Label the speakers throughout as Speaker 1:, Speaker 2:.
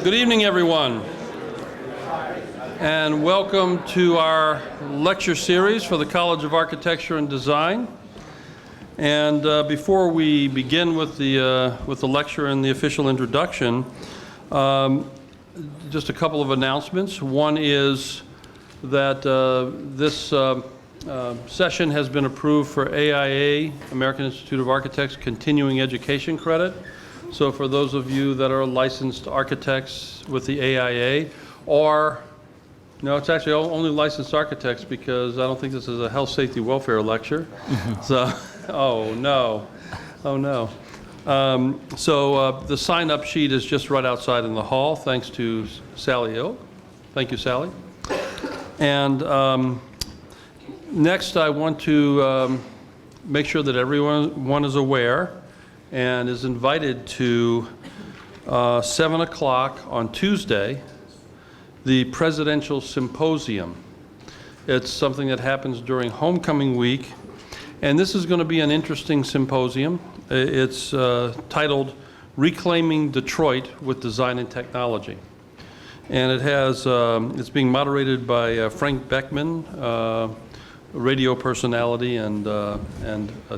Speaker 1: Good evening, everyone, and welcome to our lecture series for the College of Architecture and Design. And before we begin with the lecture and the official introduction, just a couple of announcements. One is that this session has been approved for AIA, American Institute of Architects, continuing education credit. So for those of you that are licensed architects with the AIA, or, no, it's actually only licensed architects because I don't think this is a health, safety, welfare lecture. So, oh no. So the sign-up sheet is just right outside in the hall, thanks to Sally Ilk. Thank you, Sally. And next, I want to make sure that everyone is aware and is invited to 7 o'clock on Tuesday, the Presidential Symposium. It's something that happens during homecoming week, and this is going to be an interesting symposium. It's titled Reclaiming Detroit with Design and Technology. And it has, it's being moderated by Frank Beckman, a radio personality and a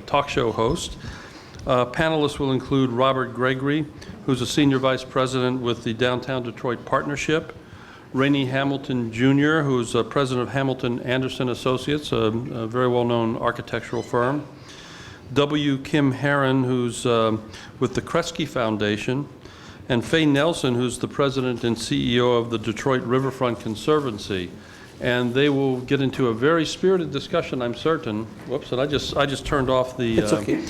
Speaker 1: talk show host. Panelists will include Robert Gregory, who's a Senior Vice President with the Downtown Detroit Partnership, Rainey Hamilton Jr., who's President of Hamilton Anderson Associates, a very well-known architectural firm, W. Kim Herron, who's with the Kresge Foundation, and Faye Nelson, who's the President and CEO of the Detroit Riverfront Conservancy. And they will get into a very spirited discussion, I'm certain. Whoops, and I just turned off the...
Speaker 2: It's okay.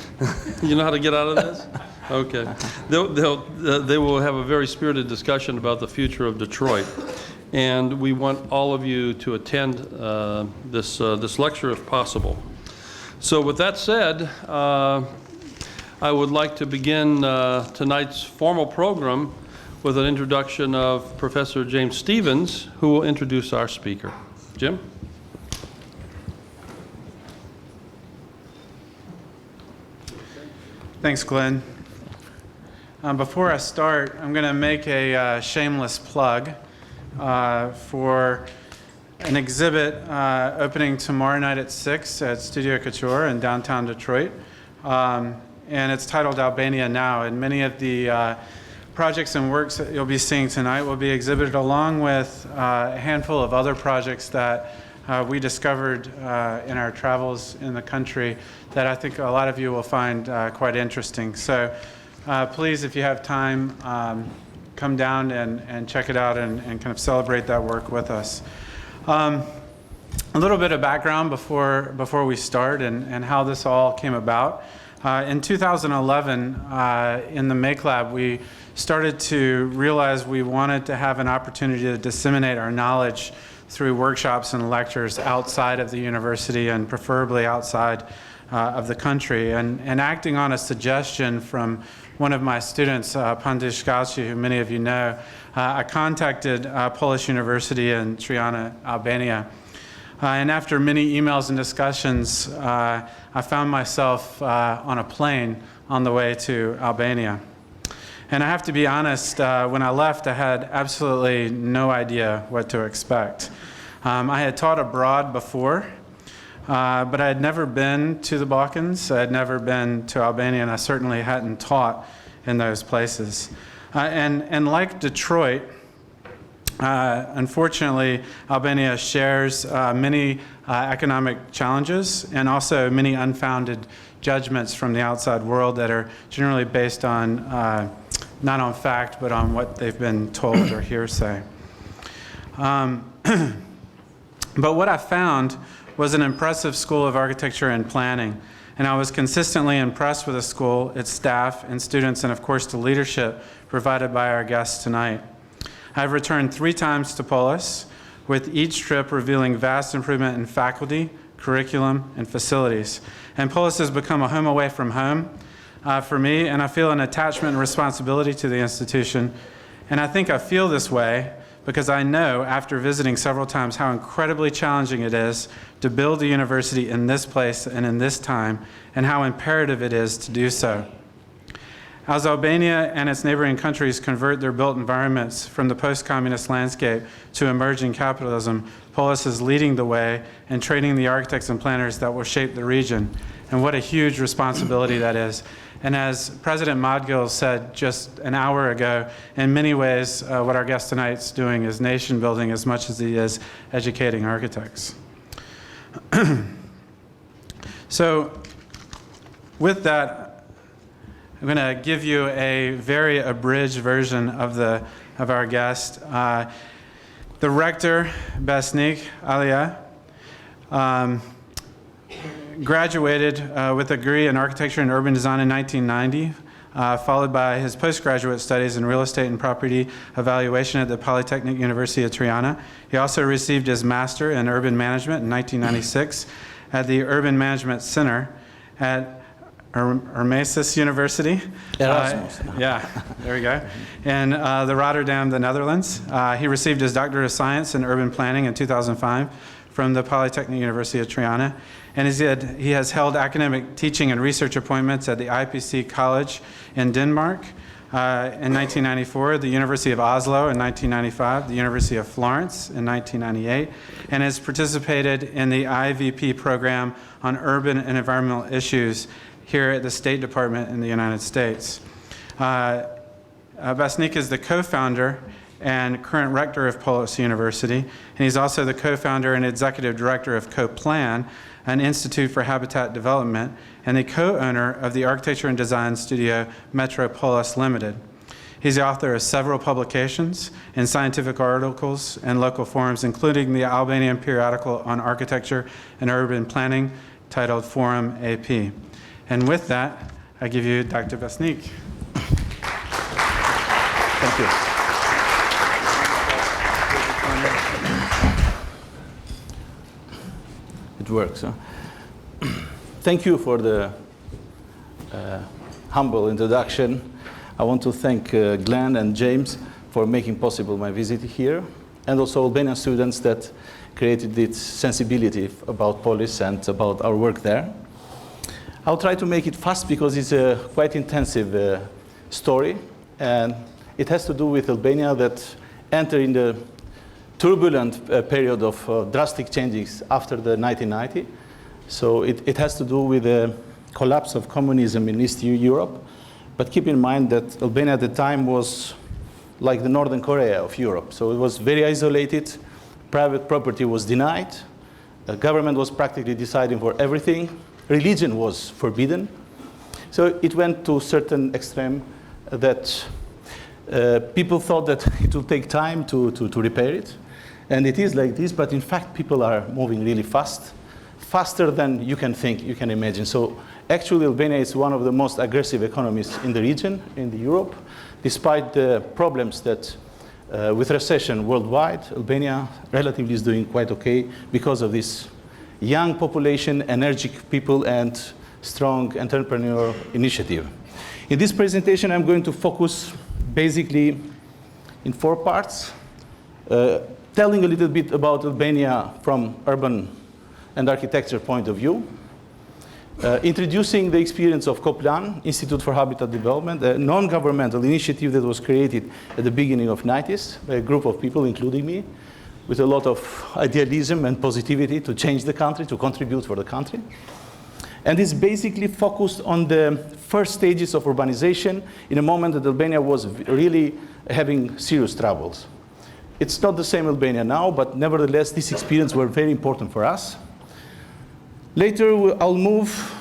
Speaker 1: You know how to get out of this? Okay. They will have a very spirited discussion about the future of Detroit. And we want all of you to attend this lecture if possible. So with that said, I would like to begin tonight's formal program with an introduction of Professor James Stevens, who will introduce our speaker. Jim?
Speaker 3: Thanks, Glenn. Before I start, I'm going to make a shameless plug for an exhibit opening tomorrow night at 6 at Studio Couture in downtown Detroit. And it's titled Albania Now, and many of the projects and works that you'll be seeing tonight will be exhibited along with a handful of other projects that we discovered in our travels in the country that I think a lot of you will find quite interesting. So please, if you have time, come down and check it out and kind of celebrate that work with us. A little bit of background before we start and how this all came about. In 2011, in the Make Lab, we started to realize we wanted to have an opportunity to disseminate our knowledge through workshops and lectures outside of the university and preferably outside of the country. And acting on a suggestion from one of my students, Pandish Gaci, who many of you know, I contacted Polish University in Tirana, Albania. And after many emails and discussions, I found myself on a plane on the way to Albania. And I have to be honest, when I left, I had absolutely no idea what to expect. I had taught abroad before, but I had never been to the Balkans. I had never been to Albania, and I certainly hadn't taught in those places. And like Detroit, unfortunately, Albania shares many economic challenges and also many unfounded judgments from the outside world that are generally based on not on fact, but on what they've been told or hearsay. But what I found was an impressive school of architecture and planning, and I was consistently impressed with the school, its staff, and students, and of course the leadership provided by our guests tonight. I've returned 3 times to Polis, with each trip revealing vast improvement in faculty, curriculum, and facilities. And Polis has become a home away from home for me, and I feel an attachment and responsibility to the institution. And I think I feel this way because I know, after visiting several times, how incredibly challenging it is to build a university in this place and in this time, and how imperative it is to do so. As Albania and its neighboring countries convert their built environments from the post-communist landscape to emerging capitalism, Polis is leading the way and training the architects and planners that will shape the region. And what a huge responsibility that is. And as President Modgil said just an hour ago, in many ways, what our guest tonight is doing is nation building as much as he is educating architects. So with that, I'm going to give you a very abridged version of our guest. The rector, Besnik Aliaj, graduated with a degree in architecture and urban design in 1990, followed by his postgraduate studies in real estate and property evaluation at the Polytechnic University of Tirana. He also received his master in urban management in 1996 at the Urban Management Center at Erasmus University.
Speaker 2: Erasmus.
Speaker 3: Yeah, there we go. In the Rotterdam, the Netherlands. He received his Doctor of Science in Urban Planning in 2005 from the Polytechnic University of Tirana. And he has held academic teaching and research appointments at the IPC College in Denmark in 1994, the University of Oslo in 1995, the University of Florence in 1998, and has participated in the IVP program on urban and environmental issues here at the State Department in the United States. Besnik is the co-founder and current rector of Polis University, and he's also the co-founder and executive director of CoPlan, an institute for habitat development, and the co-owner of the architecture and design studio Metropolis Limited. He's the author of several publications and scientific articles and local forums, including the Albanian periodical on architecture and urban planning titled Forum AP. And with that, I give you Dr. Besnik.
Speaker 2: Thank you. It works, huh? Thank you for the humble introduction. I want to thank Glenn and James for making possible my visit here, and also Albanian students that created this sensibility about Polis and about our work there. I'll try to make it fast because it's a quite intensive story, and it has to do with Albania that entered in the turbulent period of drastic changes after the 1990. So it has to do with the collapse of communism in East Europe. But keep in mind that Albania at the time was like the Northern Korea of Europe. So it was very isolated. Private property was denied. The government was practically deciding for everything. Religion was forbidden. So it went to a certain extreme that people thought that it would take time to repair it. And it is like this, but in fact, people are moving really fast, faster than you can think, you can imagine. So actually, Albania is one of the most aggressive economies in the region, in Europe. Despite the problems that with recession worldwide, Albania relatively is doing quite okay because of this young population, energetic people, and strong entrepreneurial initiative. In this presentation, I'm going to focus basically in 4 parts, telling a little bit about Albania from urban and architecture point of view, introducing the experience of CoPlan, Institute for Habitat Development, a non-governmental initiative that was created at the beginning of the 90s by a group of people, including me, with a lot of idealism and positivity to change the country, to contribute for the country. And it's basically focused on the first stages of urbanization in a moment that Albania was really having serious troubles. It's not the same Albania now, but nevertheless, this experience were very important for us. Later, I'll move,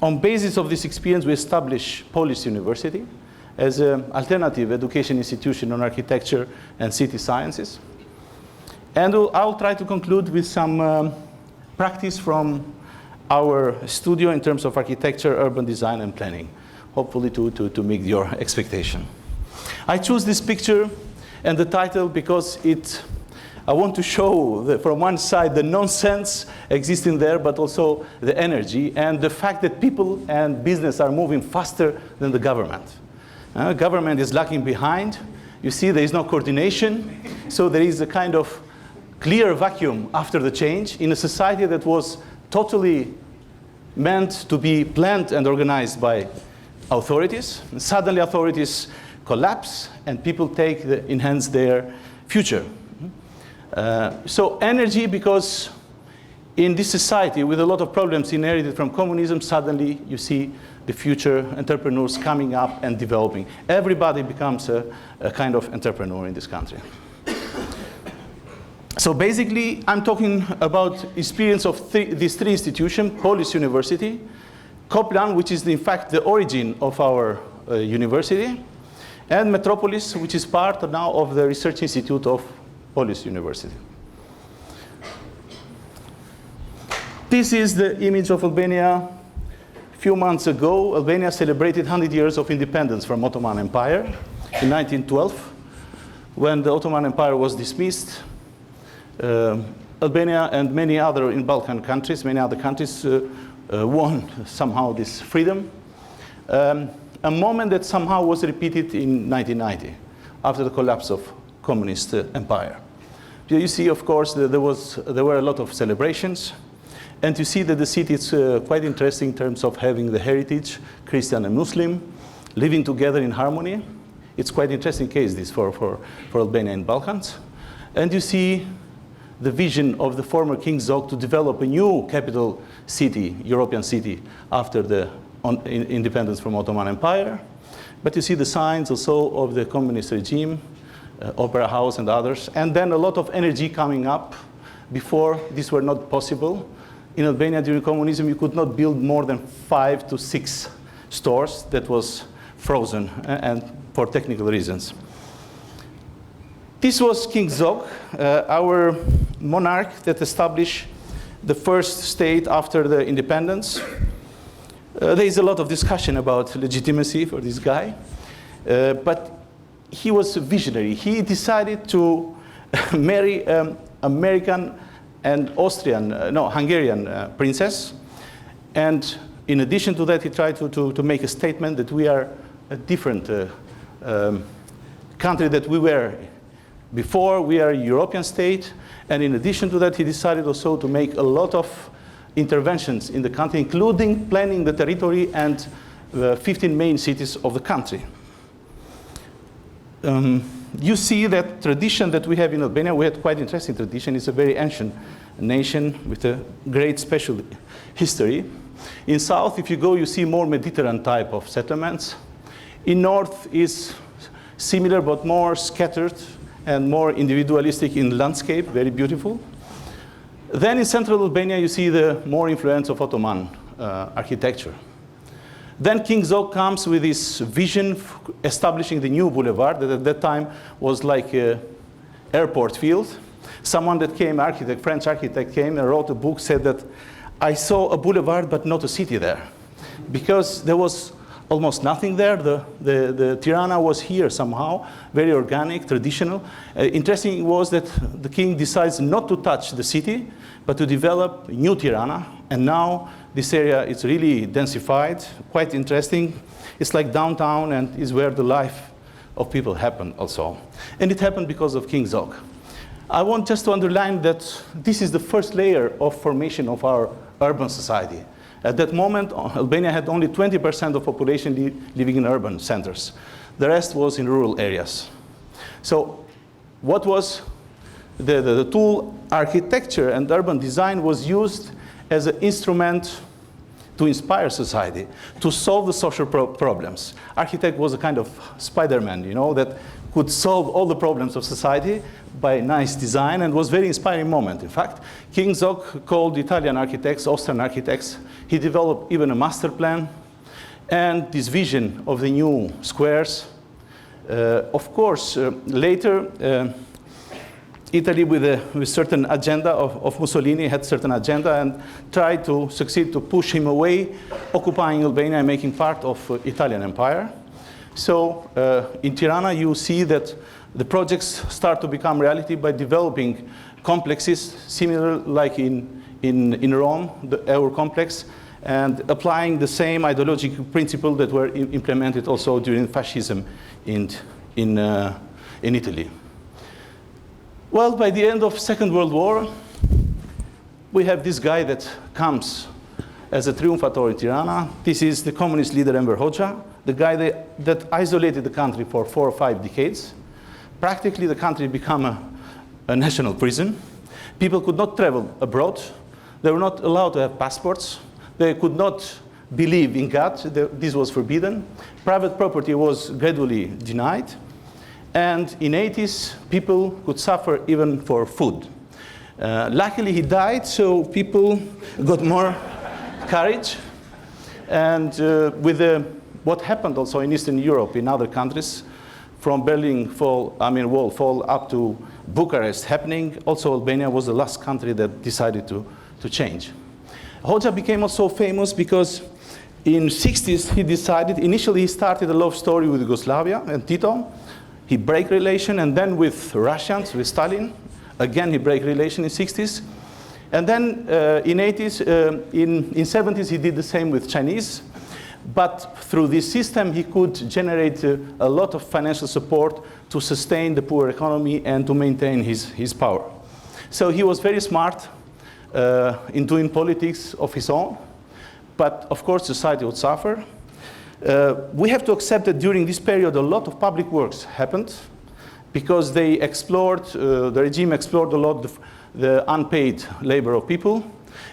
Speaker 2: on basis of this experience, we establish Polis University as an alternative education institution on architecture and city sciences. And I'll try to conclude with some practice from our studio in terms of architecture, urban design, and planning, hopefully to meet your expectation. I choose this picture and the title because I want to show, from one side, the nonsense existing there, but also the energy and the fact that people and business are moving faster than the government. Government is lagging behind. You see, there is no coordination. So there is a kind of clear vacuum after the change in a society that was totally meant to be planned and organized by authorities. And suddenly authorities collapse and people enhance their future. So energy, because in this society with a lot of problems inherited from communism, suddenly you see the future entrepreneurs coming up and developing. Everybody becomes a kind of entrepreneur in this country. So basically, I'm talking about experience of these three institutions: Polish University, Koplan, which is in fact the origin of our university, and Metropolis, which is part now of the Research Institute of Polish University. This is the image of Albania. A few months ago, Albania celebrated 100 years of independence from Ottoman Empire in 1912. When the Ottoman Empire was dismissed, Albania and many other Balkan countries, many other countries won somehow this freedom. A moment that somehow was repeated in 1990, after the collapse of communist empire. You see, of course, there were a lot of celebrations. And you see that the city is quite interesting in terms of having the heritage, Christian and Muslim, living together in harmony. It's quite interesting case, this, for Albania and Balkans. And you see the vision of the former King Zog to develop a new capital city, European city, after the independence from Ottoman Empire. But you see the signs also of the communist regime, Opera House and others. And then a lot of energy coming up. Before, these were not possible. In Albania, during communism, you could not build more than 5 to 6 stores. That was frozen, and for technical reasons. This was King Zog, our monarch that established the first state after the independence. There is a lot of discussion about legitimacy for this guy, but he was a visionary. He decided to marry American and Hungarian princess. And in addition to that, he tried to make a statement that we are a different country that we were before. We are a European state. And in addition to that, he decided also to make a lot of interventions in the country, including planning the territory and 15 main cities of the country. You see that tradition that we have in Albania. We had quite interesting tradition. It's a very ancient nation with a great special history. In south, if you go, you see more Mediterranean type of settlements. In north is similar but more scattered and more individualistic in landscape, very beautiful. Then in central Albania, you see the more influence of Ottoman architecture. Then King Zog comes with this vision establishing the new boulevard that at that time was like an airport field. Someone that came, French architect came and wrote a book, said that I saw a boulevard but not a city there. Because there was almost nothing there. The Tirana was here somehow, very organic, traditional. Interesting was that the king decides not to touch the city, but to develop new Tirana. And now this area is really densified, quite interesting. It's like downtown and is where the life of people happened also. And it happened because of King Zog. I want just to underline that this is the first layer of formation of our urban society. At that moment, Albania had only 20% of population living in urban centers. The rest was in rural areas. So what was the tool? Architecture and urban design was used as an instrument to inspire society, to solve the social problems. Architect was a kind of Spider-Man, you know, that could solve all the problems of society by nice design, and was a very inspiring moment. In fact, King Zog called Italian architects, Austrian architects. He developed even a master plan and this vision of the new squares. Of course, later, Italy, with a certain agenda of Mussolini, had certain agenda and tried to succeed to push him away, occupying Albania and making part of Italian Empire. So in Tirana, you see that the projects start to become reality by developing complexes similar like in Rome, the Eur complex, and applying the same ideological principles that were implemented also during fascism in Italy. Well, by the end of Second World War, we have this guy that comes as a triumphator in Tirana. This is the communist leader Enver Hoxha, the guy that isolated the country for 4 or 5 decades. Practically, the country became a national prison. People could not travel abroad. They were not allowed to have passports. They could not believe in God. This was forbidden. Private property was gradually denied. And in the 80s, people could suffer even for food. Luckily, he died, so people got more courage. And with what happened also in Eastern Europe, in other countries, from Berlin wall fall up to Bucharest happening, also Albania was the last country that decided to change. Hoxha became also famous because in the 60s he decided, initially he started a love story with Yugoslavia and Tito. He break relation, and then with Russians, with Stalin. Again, he break relation in the 60s. And then in 80s, in 70s, he did the same with Chinese. But through this system, he could generate a lot of financial support to sustain the poor economy and to maintain his power. So he was very smart in doing politics of his own. But of course, society would suffer. We have to accept that during this period, a lot of public works happened because they explored, the regime explored a lot the unpaid labor of people,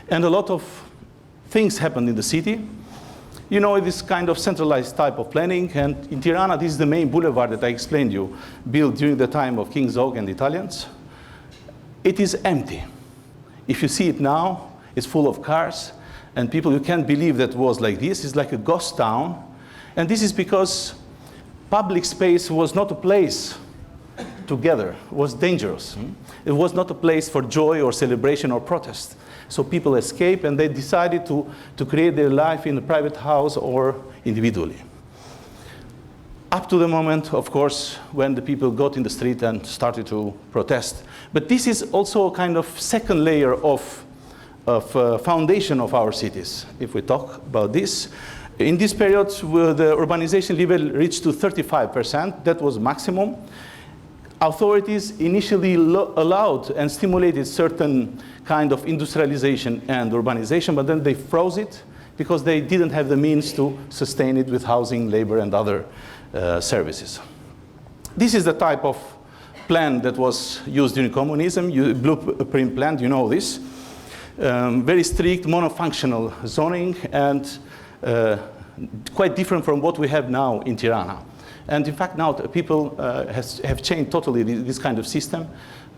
Speaker 2: and a lot of things happened in the city. You know, this kind of centralized type of planning, and in Tirana, this is the main boulevard that I explained to you, built during the time of King Zog and the Italians. It is empty. If you see it now, it's full of cars, and people, you can't believe that it was like this. It's like a ghost town. And this is because public space was not a place together. It was dangerous. It was not a place for joy or celebration or protest. So people escaped, and they decided to create their life in a private house or individually. Up to the moment, of course, when the people got in the street and started to protest. But this is also a kind of second layer of foundation of our cities, if we talk about this. In this period, the urbanization level reached to 35%. That was maximum. Authorities initially allowed and stimulated certain kind of industrialization and urbanization, but then they froze it because they didn't have the means to sustain it with housing, labor, and other services. This is the type of plan that was used during communism, blueprint plan, you know this. Very strict monofunctional zoning, and quite different from what we have now in Tirana. And in fact, now people have changed totally this kind of system,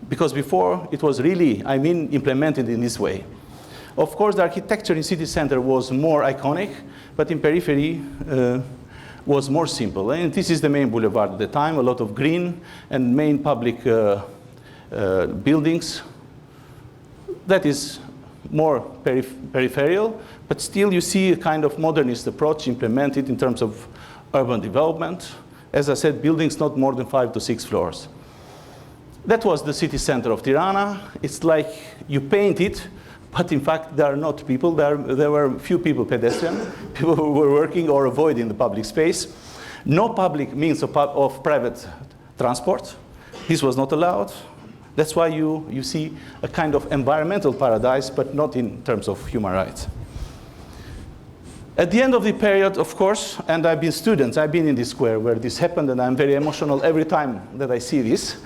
Speaker 2: because before it was really, implemented in this way. Of course, the architecture in city center was more iconic, but in periphery was more simple. And this is the main boulevard at the time, a lot of green and main public buildings. That is more peripheral, but still you see a kind of modernist approach implemented in terms of urban development. As I said, buildings not more than 5 to 6 floors. That was the city center of Tirana. It's like you paint it, but in fact there are not people. There were few people, pedestrians, people who were working or avoiding the public space. No public means of private transport. This was not allowed. That's why you see a kind of environmental paradise, but not in terms of human rights. At the end of the period, of course, and I've been in this square where this happened, and I'm very emotional every time that I see this.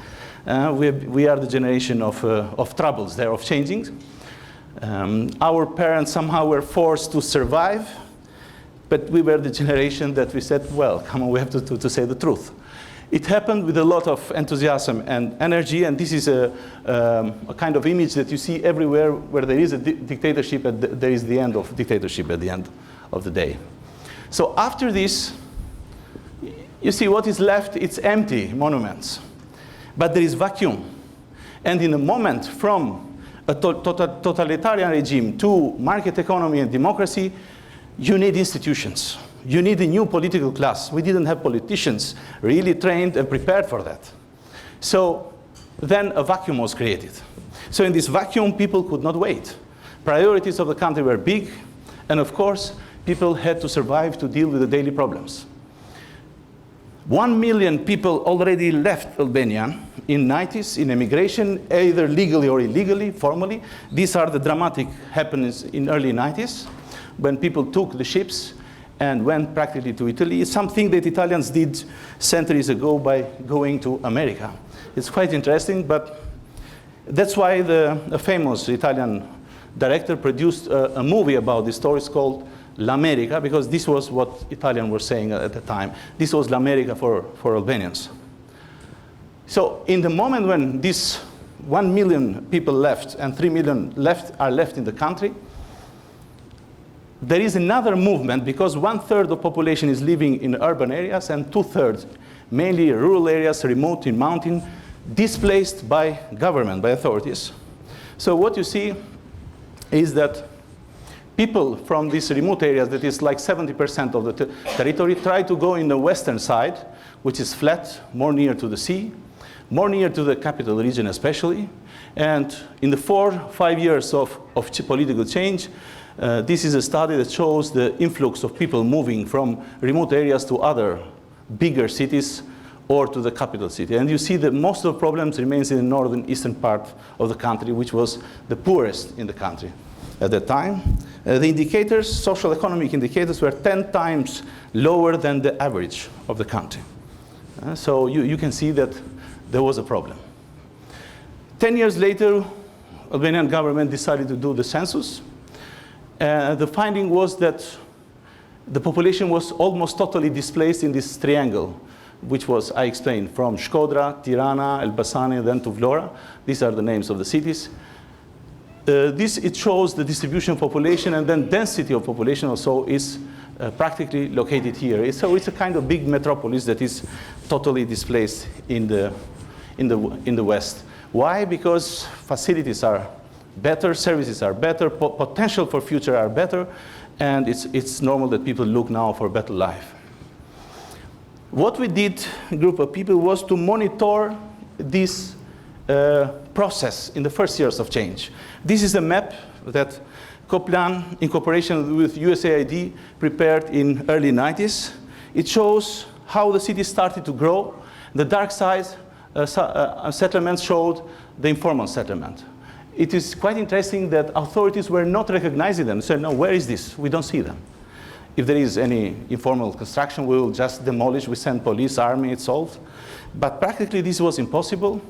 Speaker 2: We are the generation of troubles there, of changing. Our parents somehow were forced to survive, but we were the generation that we said, well, come on, we have to say the truth. It happened with a lot of enthusiasm and energy, and this is a kind of image that you see everywhere where there is a dictatorship, there is the end of dictatorship at the end of the day. So after this, you see what is left, it's empty monuments. But there is vacuum. And in a moment from a totalitarian regime to market economy and democracy, you need institutions. You need a new political class. We didn't have politicians really trained and prepared for that. So then a vacuum was created. So in this vacuum, people could not wait. Priorities of the country were big, and of course, people had to survive to deal with the daily problems. 1 million people already left Albania in the 90s in emigration, either legally or illegally, formally. These are the dramatic happenings in early 90s when people took the ships and went practically to Italy. It's something that Italians did centuries ago by going to America. It's quite interesting, but that's why a famous Italian director produced a movie about this story. It's called L'America, because this was what Italians were saying at the time. This was L'America for Albanians. So in the moment when these 1 million people left and 3 million are left in the country, there is another movement, because 1/3 of the population is living in urban areas and 2/3, mainly rural areas, remote in mountain, displaced by government, by authorities. So what you see is that people from these remote areas, that is like 70% of the territory, try to go in the western side, which is flat, more near to the sea, more near to the capital region especially. And in the 4-5 years of political change, this is a study that shows the influx of people moving from remote areas to other bigger cities or to the capital city. And you see that most of the problems remains in the northern eastern part of the country, which was the poorest in the country at that time. The indicators, social economic indicators, were 10 times lower than the average of the country. So you can see that there was a problem. 10 years later, Albanian government decided to do the census. The finding was that the population was almost totally displaced in this triangle, which was, I explained, from Shkodra, Tirana, Elbasan, then to Vlora. These are the names of the cities. It shows the distribution of population, and then density of population also is practically located here. So it's a kind of big metropolis that is totally displaced in the West. Why? Because facilities are better, services are better, potential for future are better, and it's normal that people look now for a better life. What we did, a group of people, was to monitor this process in the first years of change. This is a map that Coplan, in cooperation with USAID, prepared in early 90s. It shows how the city started to grow. The dark side settlements showed the informal settlement. It is quite interesting that authorities were not recognizing them. They said, no, where is this? We don't see them. If there is any informal construction, we will just demolish, we send police, army, it's solved. But practically this was impossible.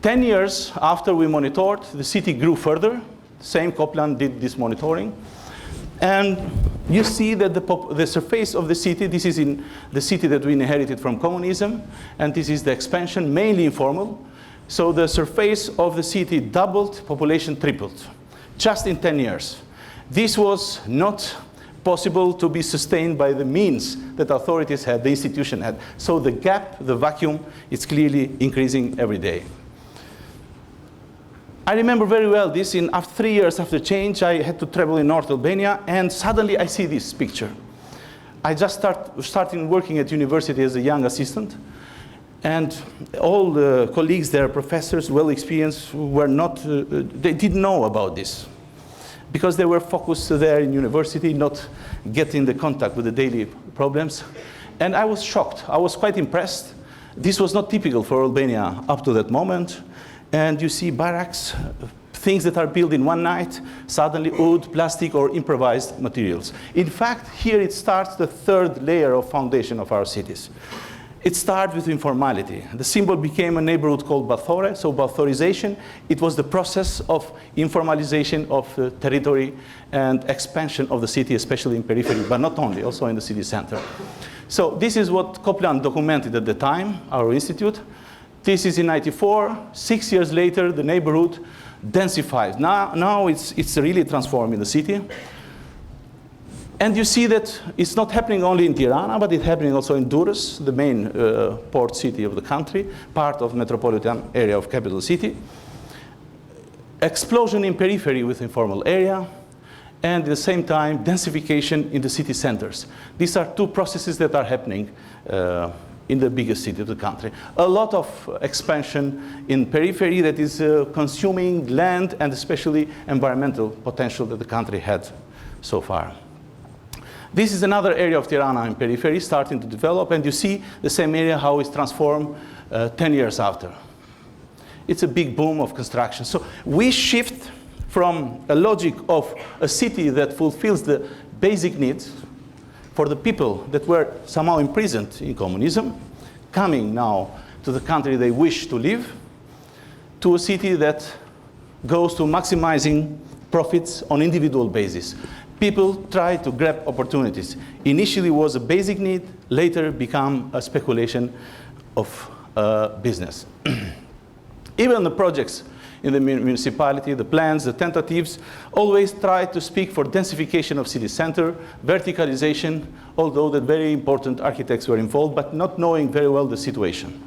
Speaker 2: 10 years after we monitored, the city grew further. Same Copland did this monitoring. And you see that the surface of the city, this is in the city that we inherited from communism, and this is the expansion, mainly informal. So the surface of the city doubled, population tripled, just in 10 years. This was not possible to be sustained by the means that authorities had, the institution had. So the gap, the vacuum, is clearly increasing every day. I remember very well this. After 3 years after change, I had to travel in North Albania, and suddenly I see this picture. I just started working at university as a young assistant, and all the colleagues there, professors, well experienced, they didn't know about this, because they were focused there in university, not getting the contact with the daily problems. And I was shocked. I was quite impressed. This was not typical for Albania up to that moment. And you see barracks, things that are built in one night, suddenly wood, plastic, or improvised materials. In fact, here it starts the third layer of foundation of our cities. It started with informality. The symbol became a neighborhood called Bathore, so Bathorization. It was the process of informalization of the territory and expansion of the city, especially in periphery, but not only, also in the city center. So this is what Copland documented at the time, our institute. This is in 94. 6 years later, the neighborhood densifies. Now it's really transformed in the city. And you see that it's not happening only in Tirana, but it's happening also in Durrës, the main port city of the country, part of metropolitan area of capital city. Explosion in periphery with informal area, and at the same time, densification in the city centers. These are two processes that are happening in the biggest city of the country. A lot of expansion in periphery that is consuming land and especially environmental potential that the country had so far. This is another area of Tirana in periphery starting to develop, and you see the same area how it's transformed 10 years after. It's a big boom of construction. So we shift from a logic of a city that fulfills the basic needs for the people that were somehow imprisoned in communism, coming now to the country they wish to live, to a city that goes to maximizing profits on individual basis. People try to grab opportunities. Initially was a basic need, later become a speculation of business. Even the projects in the municipality, the plans, the tentatives, always try to speak for densification of city center, verticalization, although the very important architects were involved, but not knowing very well the situation.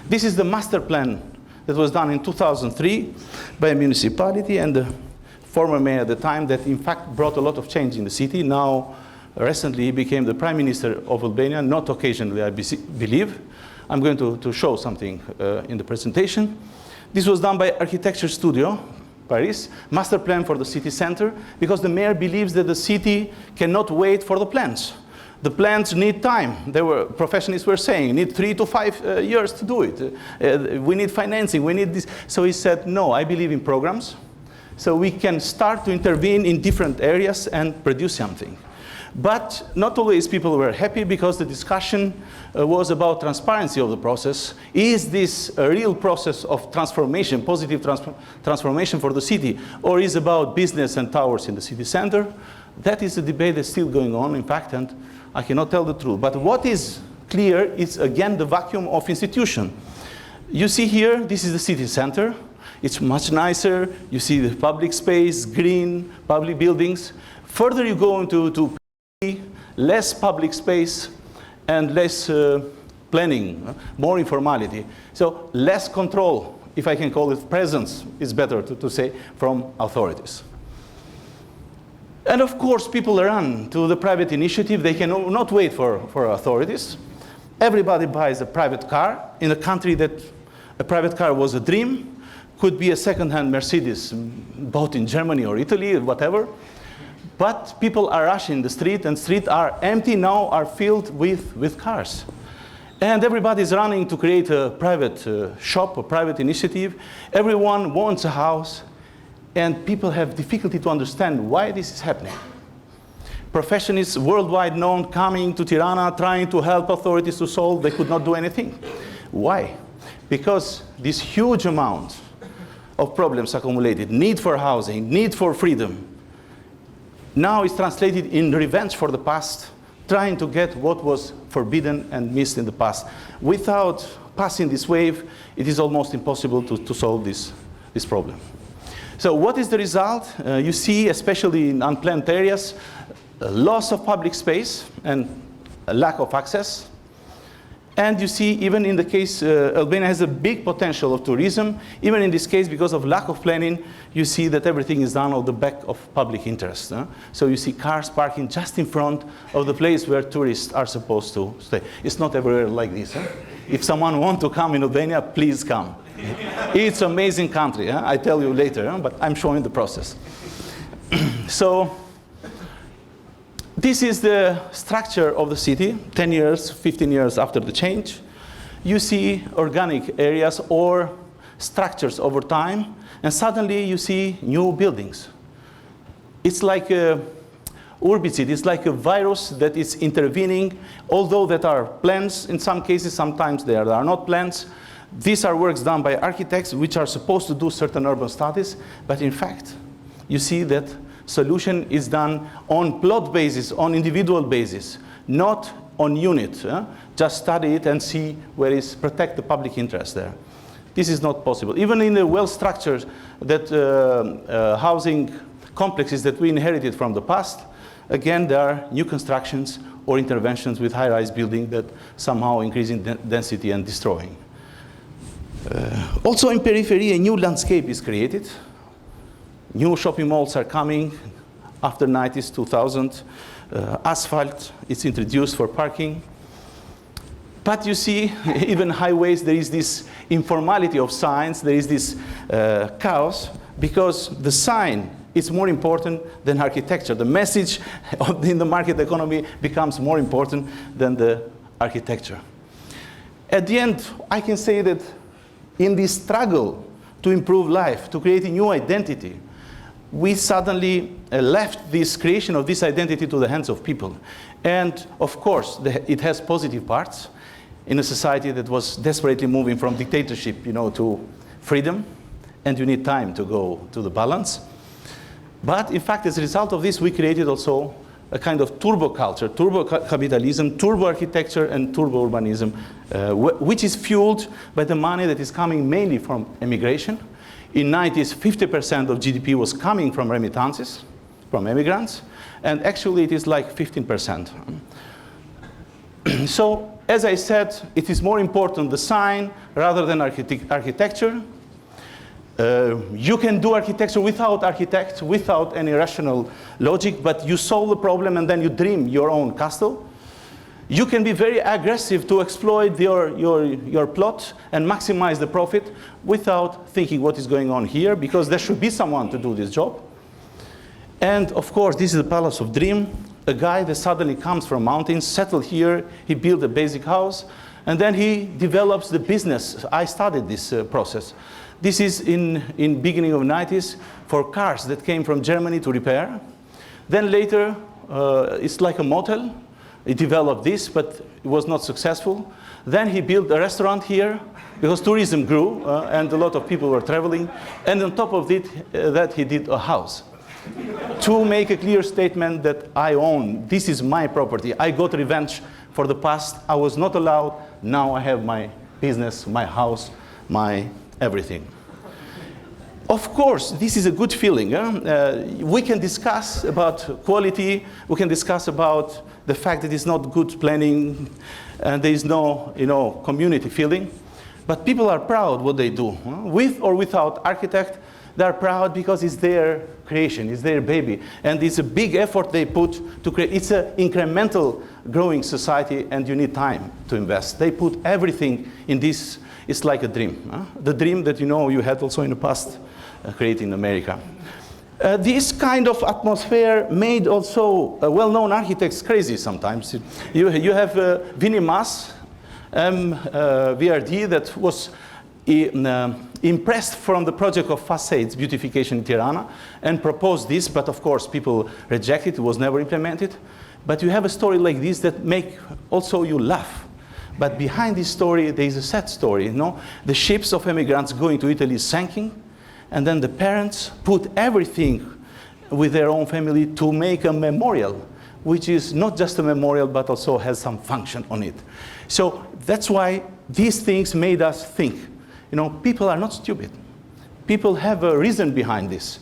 Speaker 2: This is the master plan that was done in 2003 by a municipality and the former mayor at the time that in fact brought a lot of change in the city. Now, recently he became the Prime Minister of Albania, not occasionally I believe. I'm going to show something in the presentation. This was done by Architecture Studio, Paris, master plan for the city center, because the mayor believes that the city cannot wait for the plans. The plans need time. Professionals were saying, need 3 to 5 years to do it. We need financing, we need this. So he said, no, I believe in programs. So we can start to intervene in different areas and produce something. But not always people were happy because the discussion was about transparency of the process. Is this a real process of transformation, positive transformation for the city, or is it about business and towers in the city center? That is a debate that's still going on, in fact, and I cannot tell the truth. But what is clear is, again, the vacuum of institution. You see here, this is the city center. It's much nicer. You see the public space, green, public buildings. Further you go into less public space and less planning, more informality. So less control, if I can call it presence, is better to say, from authorities. And of course, people run to the private initiative. They can not wait for authorities. Everybody buys a private car in a country that a private car was a dream. Could be a second-hand Mercedes bought in Germany or Italy or whatever. But people are rushing the street, and streets are empty now, are filled with cars. And everybody's running to create a private shop, a private initiative. Everyone wants a house, and people have difficulty to understand why this is happening. Professionals worldwide known coming to Tirana, trying to help authorities to solve, they could not do anything. Why? Because this huge amount of problems accumulated, need for housing, need for freedom, now is translated in revenge for the past, trying to get what was forbidden and missed in the past. Without passing this wave, it is almost impossible to solve this problem. So what is the result? You see, especially in unplanned areas, a loss of public space and a lack of access. And you see, even in the case, Albania has a big potential of tourism. Even in this case, because of lack of planning, you see that everything is done on the back of public interest. So you see cars parking just in front of the place where tourists are supposed to stay. It's not everywhere like this. If someone wants to come in Albania, please come. It's an amazing country. I tell you later, but I'm showing the process. So this is the structure of the city, 10 years, 15 years after the change. You see organic areas or structures over time, and suddenly you see new buildings. It's like a urbicid, it's like a virus that is intervening, although there are plans in some cases, sometimes there are not plans. These are works done by architects which are supposed to do certain urban studies, but in fact, you see that solution is done on plot basis, on individual basis, not on unit. Just study it and see where is protect the public interest there. This is not possible. Even in the well-structured housing complexes that we inherited from the past, again, there are new constructions or interventions with high-rise building that somehow increasing density and destroying. Also in periphery, a new landscape is created. New shopping malls are coming after 90s, 2000. Asphalt is introduced for parking. But you see, even highways, there is this informality of signs. There is this chaos because the sign is more important than architecture. The message in the market economy becomes more important than the architecture. At the end, I can say that in this struggle to improve life, to create a new identity, we suddenly left this creation of this identity to the hands of people. And of course, it has positive parts in a society that was desperately moving from dictatorship, to freedom, and you need time to go to the balance. But in fact, as a result of this, we created also a kind of turbo culture, turbo capitalism, turbo architecture, and turbo urbanism, which is fueled by the money that is coming mainly from immigration. In the 90s, 50% of GDP was coming from remittances, from immigrants, and actually it is like 15%. So, as I said, it is more important design rather than architecture. You can do architecture without architects, without any rational logic, but you solve the problem and then you dream your own castle. You can be very aggressive to exploit your plot and maximize the profit without thinking what is going on here, because there should be someone to do this job. And of course, this is the Palace of Dream. A guy that suddenly comes from mountains, settled here, he built a basic house, and then he develops the business. I studied this process. This is in beginning of 90s for cars that came from Germany to repair. Then later, it's like a motel. He developed this, but it was not successful. Then he built a restaurant here because tourism grew and a lot of people were traveling. And on top of it, that he did a house to make a clear statement that I own, this is my property. I got revenge for the past. I was not allowed. Now I have my business, my house, my everything. Of course, this is a good feeling. We can discuss about quality. We can discuss about the fact that it's not good planning and there is no, community feeling. But people are proud what they do. With or without architect, they're proud because it's their creation, it's their baby. And it's a big effort they put to create. It's an incremental growing society and you need time to invest. They put everything in this. It's like a dream. The dream that you had also in the past, creating America. This kind of atmosphere made also well-known architects crazy sometimes. You have Vinnie Mas, VRD, that was impressed from the project of facades beautification in Tirana and proposed this, but of course people rejected it, was never implemented. But you have a story like this that make also you laugh. But behind this story, there is a sad story. The ships of immigrants going to Italy sinking, and then the parents put everything with their own family to make a memorial, which is not just a memorial, but also has some function on it. So that's why these things made us think. People are not stupid. People have a reason behind this.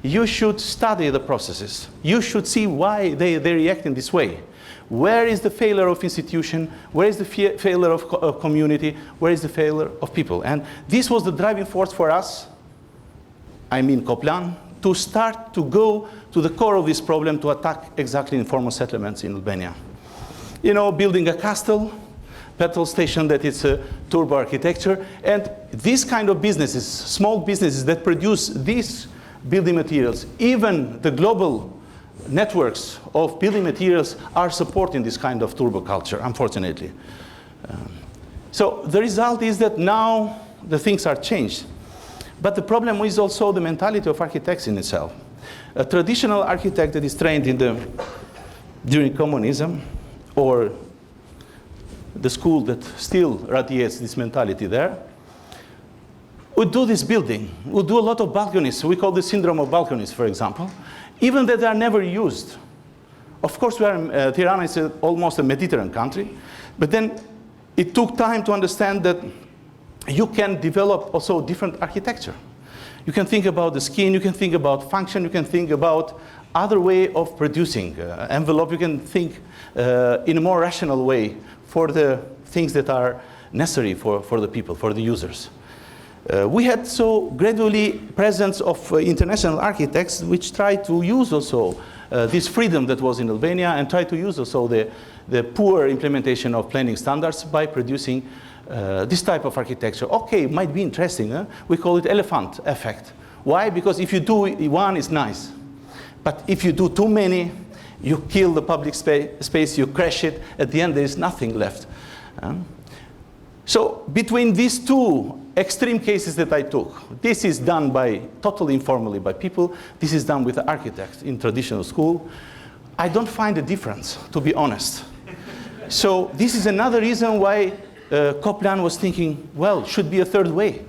Speaker 2: You should study the processes. You should see why they react in this way. Where is the failure of institution? Where is the failure of community? Where is the failure of people? And this was the driving force for us, Koplan, to start to go to the core of this problem, to attack exactly informal settlements in Albania. Building a castle, petrol station that is a turbo architecture, and these kind of businesses, small businesses that produce these building materials, even the global networks of building materials are supporting this kind of turbo culture, unfortunately. So the result is that now the things are changed. But the problem is also the mentality of architects in itself. A traditional architect that is trained during communism, or the school that still radiates this mentality there, would do this building, would do a lot of balconies. We call the syndrome of balconies, for example, even that they are never used. Of course, Tirana is almost a Mediterranean country, but then it took time to understand that you can develop also different architecture. You can think about the skin, you can think about function, you can think about other way of producing envelope, you can think in a more rational way for the things that are necessary for the people, for the users. We had so gradually presence of international architects which tried to use also this freedom that was in Albania and tried to use also the poor implementation of planning standards by producing this type of architecture. Okay, it might be interesting. Huh? We call it elephant effect. Why? Because if you do one, it's nice. But if you do too many, you kill the public space, you crash it. At the end, there is nothing left. So between these two extreme cases that I took, this is done by totally informally by people, this is done with architects in traditional school, I don't find a difference, to be honest. So this is another reason why Copland was thinking, well, should be a third way.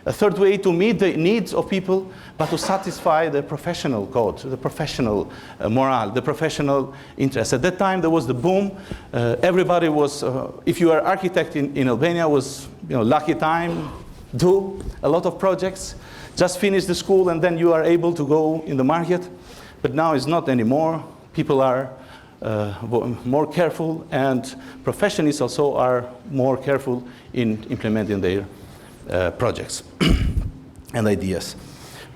Speaker 2: A third way to meet the needs of people, but to satisfy the professional code, the professional morale, the professional interest. At that time, there was the boom. Everybody was, if you are an architect in Albania, was lucky time, do a lot of projects, just finish the school, and then you are able to go in the market. But now it's not anymore. People are more careful, and professionals also are more careful in implementing their projects and ideas.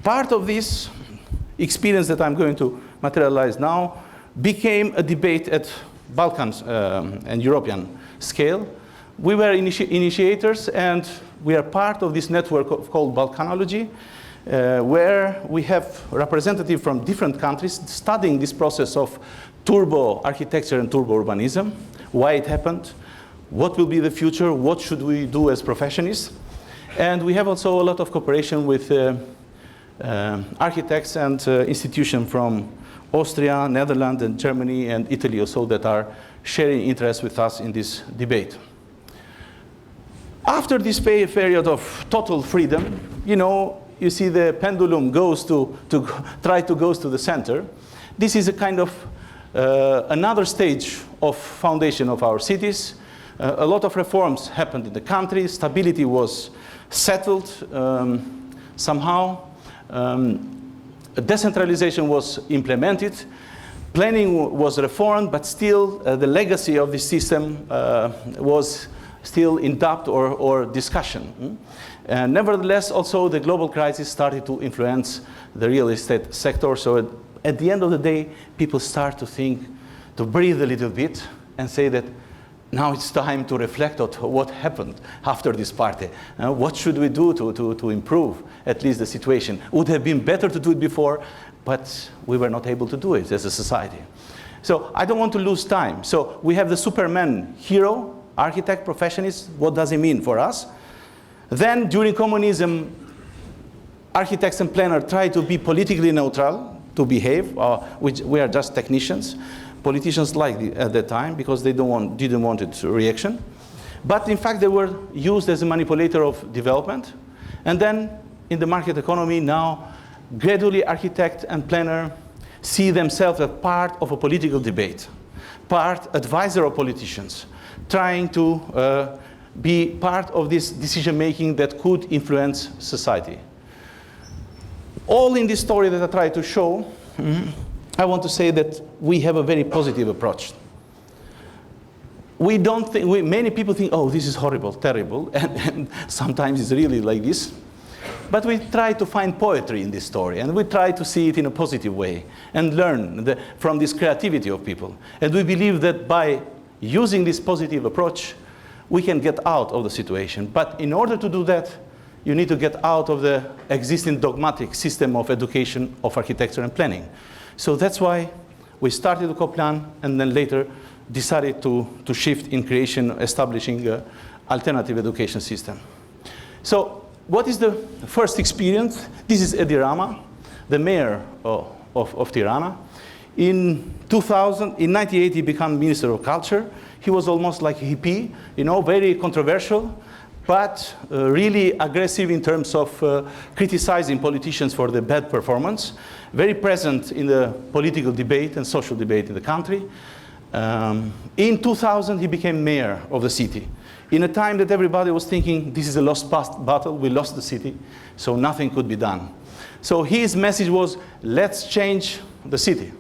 Speaker 2: Part of this experience that I'm going to materialize now became a debate at Balkans and European scale. We were initiators, and we are part of this network called Balkanology, where we have representatives from different countries studying this process of turbo architecture and turbo urbanism, why it happened, what will be the future, what should we do as professionals. And we have also a lot of cooperation with architects and institutions from Austria, Netherlands, and Germany, and Italy also that are sharing interest with us in this debate. After this period of total freedom, you see the pendulum goes to try to go to the center. This is a kind of another stage of foundation of our cities. A lot of reforms happened in the country. Stability was settled somehow. Decentralization was implemented. Planning was reformed, but still the legacy of the system was still in doubt or discussion. And nevertheless, also the global crisis started to influence the real estate sector. So at the end of the day, people start to think, to breathe a little bit and say that now it's time to reflect on what happened after this party. What should we do to improve at least the situation? Would have been better to do it before, but we were not able to do it as a society. So I don't want to lose time. So we have the Superman hero, architect, professionist. What does it mean for us? Then during communism, architects and planners tried to be politically neutral, to behave, which we are just technicians. Politicians liked it at that time because they didn't want its reaction. But in fact, they were used as a manipulator of development. And then in the market economy now, gradually architect and planner see themselves as part of a political debate, part advisor of politicians, trying to be part of this decision-making that could influence society. All in this story that I try to show, I want to say that we have a very positive approach. We don't think, many people think, oh, this is horrible, terrible, and sometimes it's really like this. But we try to find poetry in this story, and we try to see it in a positive way and learn from this creativity of people. And we believe that by using this positive approach, we can get out of the situation. But in order to do that, you need to get out of the existing dogmatic system of education of architecture and planning. So that's why we started the co-plan and then later decided to shift in creation, establishing an alternative education system. So what is the first experience? This is Tirana, the mayor of Tirana. In 1998, he became Minister of Culture. He was almost like a hippie, very controversial, but really aggressive in terms of criticizing politicians for the bad performance, very present in the political debate and social debate in the country. In 2000, he became mayor of the city. In a time that everybody was thinking, this is a lost battle, we lost the city, so nothing could be done. So his message was, let's change the city.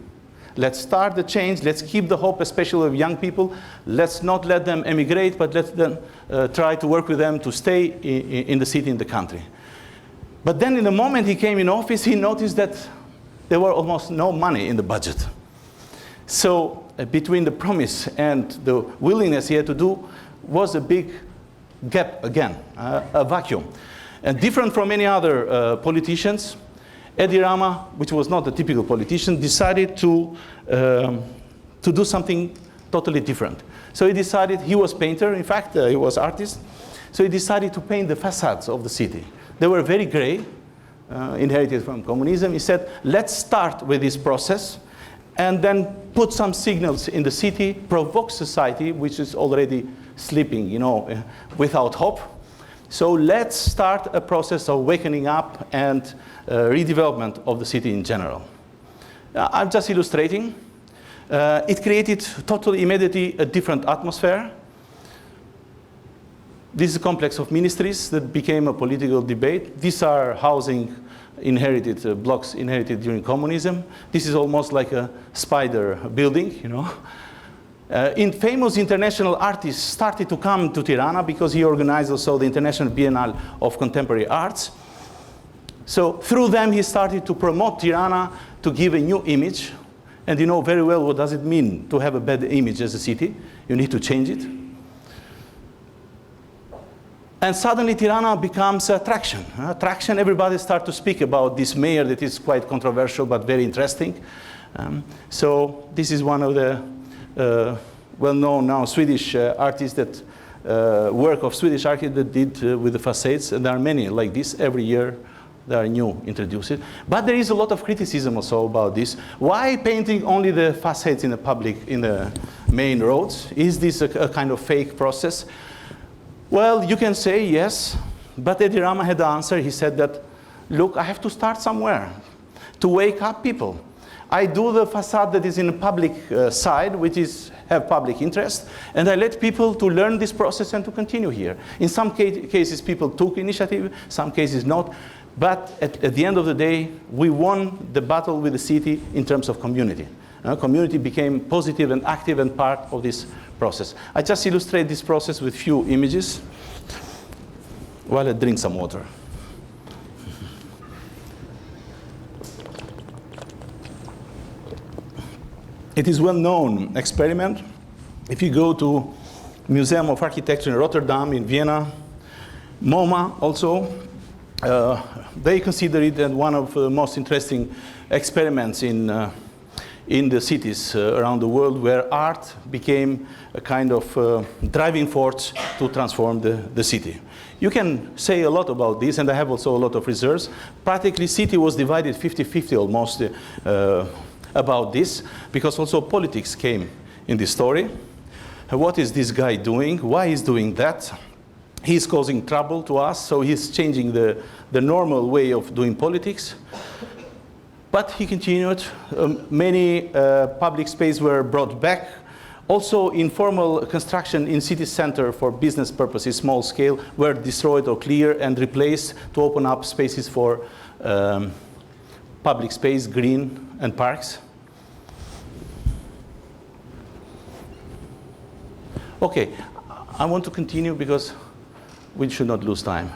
Speaker 2: Let's start the change, let's keep the hope, especially of young people. Let's not let them emigrate, but let them try to work with them to stay in the city, in the country. But then in the moment he came in office, he noticed that there were almost no money in the budget. So between the promise and the willingness he had to do was a big gap again, a vacuum. And different from many other politicians, Edi Rama, which was not a typical politician, decided to do something totally different. So he decided, he was painter, in fact, he was artist. So he decided to paint the facades of the city. They were very gray, inherited from communism. He said, let's start with this process and then put some signals in the city, provoke society, which is already sleeping, you know, without hope. So let's start a process of wakening up and redevelopment of the city in general. I'm just illustrating. It created totally immediately a different atmosphere. This is a complex of ministries that became a political debate. These are housing inherited, blocks inherited during communism. This is almost like a spider building, you know. Famous international artists started to come to Tirana because he organized also the International Biennale of Contemporary Arts. So through them, he started to promote Tirana, to give a new image. And you know very well what does it mean to have a bad image as a city. You need to change it. And suddenly Tirana becomes attraction. Attraction, everybody starts to speak about this mayor that is quite controversial but very interesting. So this is one of the well-known now Swedish artists that work of Swedish artists that did with the facades. And there are many like this. Every year there are new introduced. But there is a lot of criticism also about this. Why painting only the facades in the public, in the main roads? Is this a kind of fake process? Well, you can say yes, but Edi Rama had the answer. He said that, look, I have to start somewhere to wake up people. I do the facade that is in the public side, which is have public interest, and I let people to learn this process and to continue here. In some cases, people took initiative, some cases not, but at the end of the day, we won the battle with the city in terms of community. Community became positive and active and part of this process. I just illustrate this process with few images while I drink some water. It is well-known experiment. If you go to Museum of Architecture in Rotterdam, in Vienna, MoMA also, they consider it as one of the most interesting experiments in the cities around the world, where art became a kind of driving force to transform the city. You can say a lot about this, and I have also a lot of research. Practically, city was divided 50-50 almost about this, because also politics came in the story. What is this guy doing? Why is doing that? He's causing trouble to us, so he's changing the normal way of doing politics. But he continued. Many public spaces were brought back. Also, informal construction in city center for business purposes, small scale, were destroyed or cleared and replaced to open up spaces for public space, green, and parks. Okay, I want to continue because we should not lose time.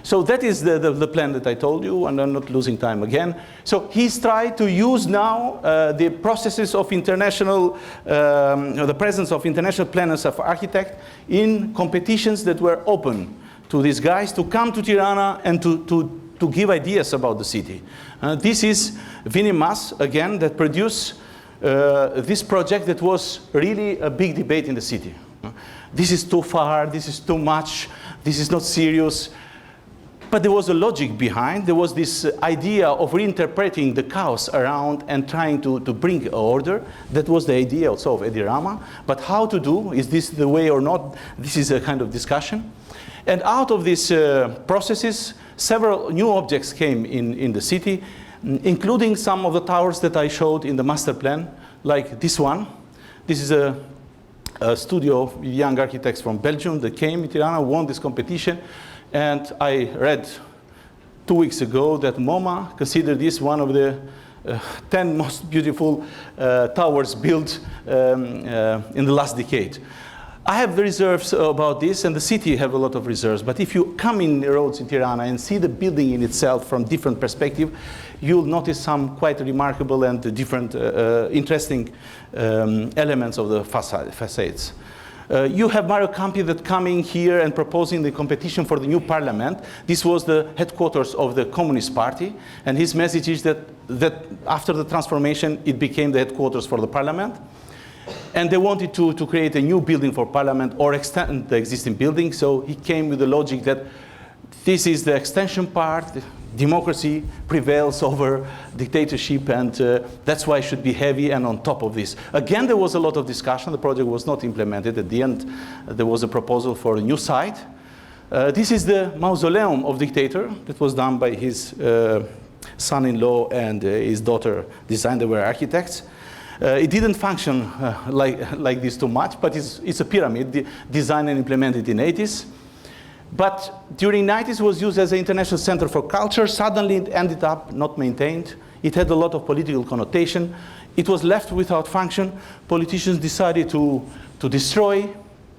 Speaker 2: So that is the plan that I told you, and I'm not losing time again. So he's tried to use now the processes of international, the presence of international planners of architects in competitions that were open to these guys to come to Tirana and to give ideas about the city. This is Vinny Mas, again, that produced this project that was really a big debate in the city. This is too far, this is too much, this is not serious. But there was a logic behind. There was this idea of reinterpreting the chaos around and trying to bring order. That was the idea also of Edi Rama. But how to do, is this the way or not? This is a kind of discussion. And out of these processes, several new objects came in the city, including some of the towers that I showed in the master plan, like this one. This is a studio of young architects from Belgium that came in Tirana, won this competition. And I read 2 weeks ago that MoMA considered this one of the 10 most beautiful towers built in the last decade. I have the reserves about this, and the city have a lot of reserves. But if you come in the roads in Tirana and see the building in itself from different perspective, you'll notice some quite remarkable and different interesting elements of the facades. You have Mario Campi that coming here and proposing the competition for the new parliament. This was the headquarters of the Communist Party, and his message is that after the transformation, it became the headquarters for the parliament. And they wanted to create a new building for parliament or extend the existing building. So he came with the logic that this is the extension part, democracy prevails over dictatorship, and that's why it should be heavy and on top of this. Again, there was a lot of discussion. The project was not implemented. At the end, there was a proposal for a new site. This is the mausoleum of dictator that was done by his son-in-law and his daughter designed. They were architects. It didn't function like this too much, but it's a pyramid designed and implemented in the 80s. But during the 90s, it was used as an international center for culture. Suddenly, it ended up not maintained. It had a lot of political connotation. It was left without function. Politicians decided to destroy.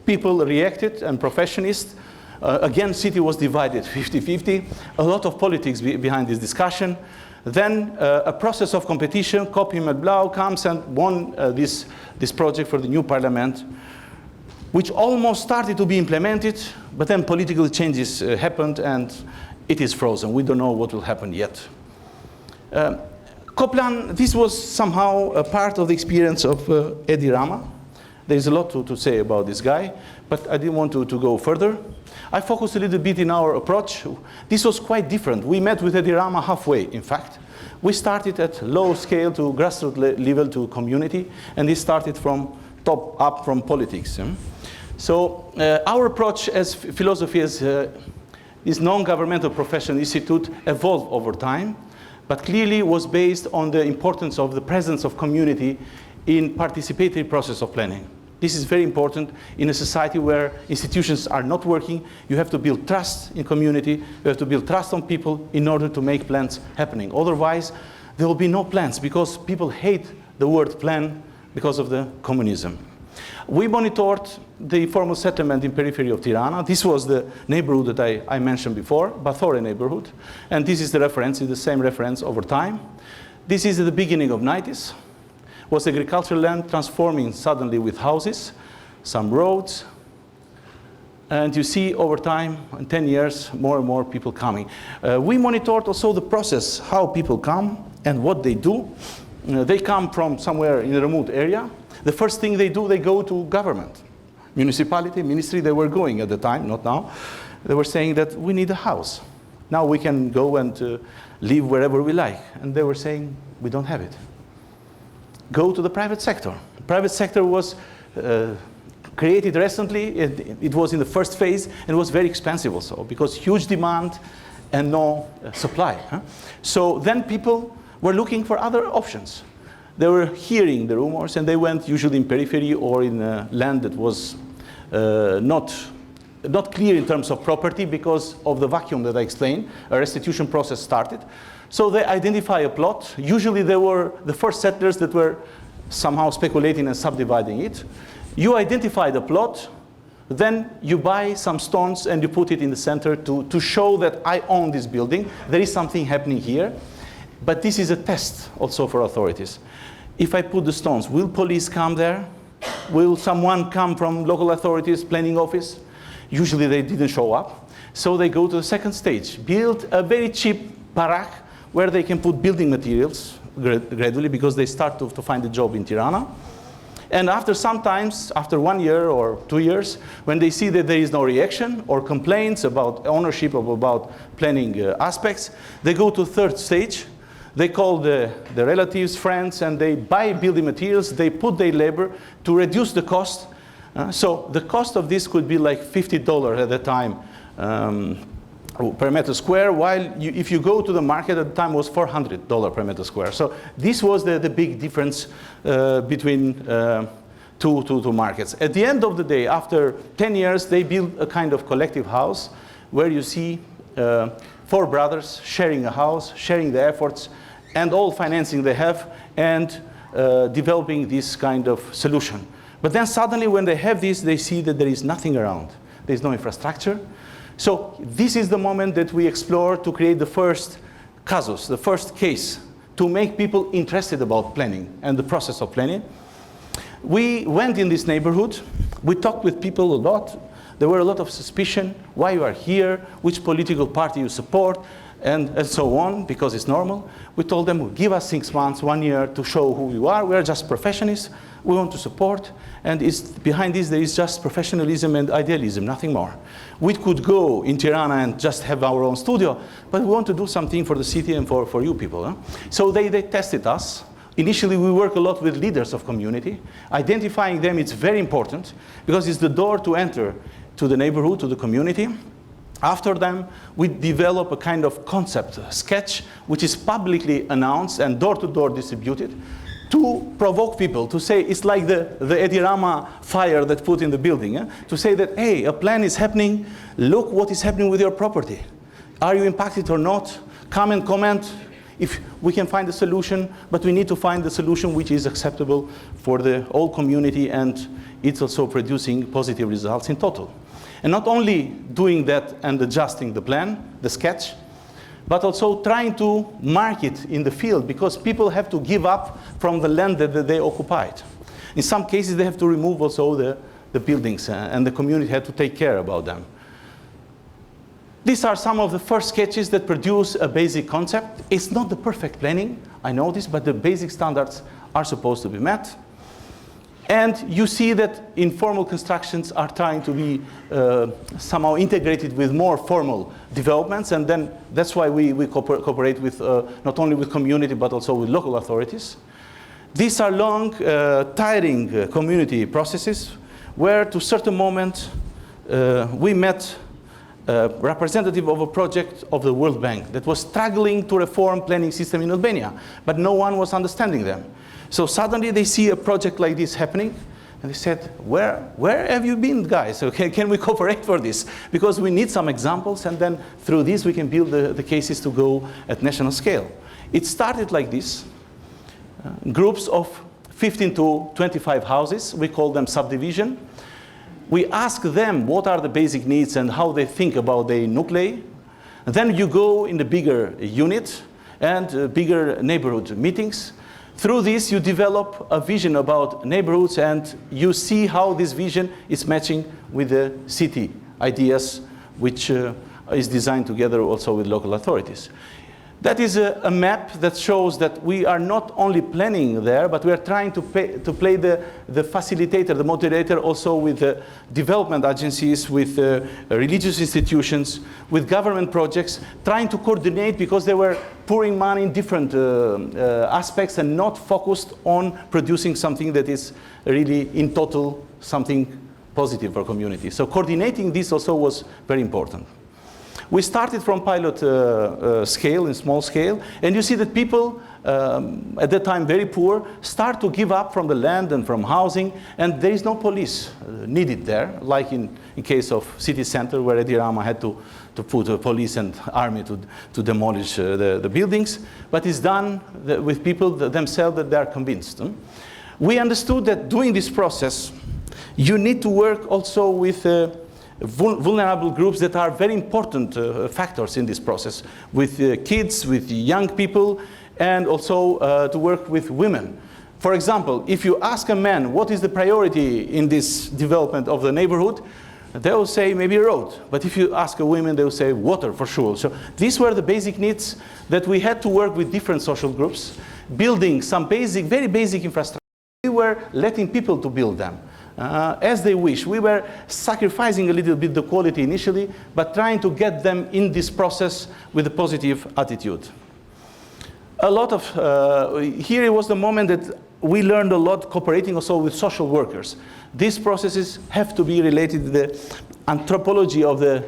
Speaker 2: People reacted, and professionists. Again, city was divided 50-50. A lot of politics behind this discussion. Then a process of competition, Kopi met Blau comes and won this project for the new parliament, which almost started to be implemented, but then political changes happened and it is frozen. We don't know what will happen yet. Koplan, this was somehow a part of the experience of Edi Rama. There's a lot to say about this guy, but I didn't want to go further. I focused a little bit in our approach. This was quite different. We met with Edi Rama halfway, in fact. We started at low scale to grassroots level to community, and this started from top up from politics. So our approach as philosophy as this non-governmental professional institute evolved over time, but clearly was based on the importance of the presence of community in participatory process of planning. This is very important in a society where institutions are not working. You have to build trust in community. You have to build trust on people in order to make plans happening. Otherwise, there will be no plans because people hate the word plan because of the communism. We monitored the informal settlement in periphery of Tirana. This was the neighborhood that I mentioned before, Bathore neighborhood. And this is the reference, it's the same reference over time. This is at the beginning of 90s. Was agricultural land transforming suddenly with houses, some roads. And you see over time, in 10 years, more and more people coming. We monitored also the process, how people come and what they do. They come from somewhere in a remote area. The first thing they do, they go to government. Municipality, ministry, they were going at the time, not now. They were saying that we need a house. Now we can go and live wherever we like. And they were saying, we don't have it. Go to the private sector. The private sector was created recently. It was in the first phase and was very expensive also because huge demand and no supply. So then people were looking for other options. They were hearing the rumors and they went usually in periphery or in land that was not clear in terms of property because of the vacuum that I explained. A restitution process started. So they identify a plot. Usually they were the first settlers that were somehow speculating and subdividing it. You identify the plot, then you buy some stones and you put it in the center to show that I own this building. There is something happening here. But this is a test also for authorities. If I put the stones, will police come there? Will someone come from local authorities, planning office? Usually they didn't show up. So they go to the second stage, build a very cheap barak where they can put building materials gradually because they start to find a job in Tirana. And after sometimes, after 1 year or 2 years, when they see that there is no reaction or complaints about ownership or about planning aspects, they go to third stage. They call the relatives, friends, and they buy building materials. They put their labor to reduce the cost. So the cost of this could be like $50 at the time per meter square, while if you go to the market at the time was $400 per meter square. So this was the big difference between two markets. At the end of the day, after 10 years, they built a kind of collective house where you see 4 brothers sharing a house, sharing the efforts, and all financing they have, and developing this kind of solution. But then suddenly when they have this, they see that there is nothing around. There's no infrastructure. So this is the moment that we explore to create the first casus, the first case, to make people interested about planning and the process of planning. We went in this neighborhood. We talked with people a lot. There were a lot of suspicion, why you are here, which political party you support. and so on, because it's normal. We told them, give us 6 months, 1 year to show who you are. We are just professionists. We want to support. And behind this, there is just professionalism and idealism, nothing more. We could go in Tirana and just have our own studio, but we want to do something for the city and for you people. Huh? So they tested us. Initially, we work a lot with leaders of community. Identifying them is very important, because it's the door to enter to the neighborhood, to the community. After them, we develop a kind of concept sketch, which is publicly announced and door-to-door distributed, to provoke people, to say it's like the Tirana fire that put in the building, to say that, hey, a plan is happening, look what is happening with your property. Are you impacted or not? Come and comment if we can find a solution, but we need to find the solution which is acceptable for the whole community, and it's also producing positive results in total. And not only doing that and adjusting the plan, the sketch, but also trying to mark it in the field, because people have to give up from the land that they occupied. In some cases, they have to remove also the buildings, and the community had to take care about them. These are some of the first sketches that produce a basic concept. It's not the perfect planning, I know this, but the basic standards are supposed to be met. And you see that informal constructions are trying to be somehow integrated with more formal developments, and then that's why we cooperate with not only with community but also with local authorities. These are long, tiring community processes where, to a certain moment, we met a representative of a project of the World Bank that was struggling to reform planning system in Albania, but no one was understanding them. So suddenly they see a project like this happening, and they said, where have you been, guys? Okay, can we cooperate for this? Because we need some examples, and then through this we can build the cases to go at national scale. It started like this. Groups of 15 to 25 houses, we call them subdivision. We ask them what are the basic needs and how they think about the nuclei. And then you go in the bigger unit and bigger neighborhood meetings. Through this, you develop a vision about neighborhoods, and you see how this vision is matching with the city ideas, which is designed together also with local authorities. That is a map that shows that we are not only planning there, but we are trying to play the facilitator, the moderator, also with development agencies, with religious institutions, with government projects, trying to coordinate, because they were pouring money in different aspects and not focused on producing something that is really in total something positive for community. So coordinating this also was very important. We started from pilot scale, in small scale, and you see that people, at that time very poor, start to give up from the land and from housing, and there is no police needed there, like in case of city center, where Tirana had to put a police and army to demolish the buildings, but it's done with people themselves that they are convinced. We understood that doing this process, you need to work also with vulnerable groups that are very important factors in this process, with kids, with young people, and also to work with women. For example, if you ask a man what is the priority in this development of the neighborhood, they will say maybe a road. But if you ask a woman, they will say water for sure. So these were the basic needs that we had to work with different social groups, building some basic, very basic infrastructure. We were letting people to build them. As they wish. We were sacrificing a little bit the quality initially, but trying to get them in this process with a positive attitude. A lot of, here it was the moment that we learned a lot cooperating also with social workers. These processes have to be related to the anthropology of the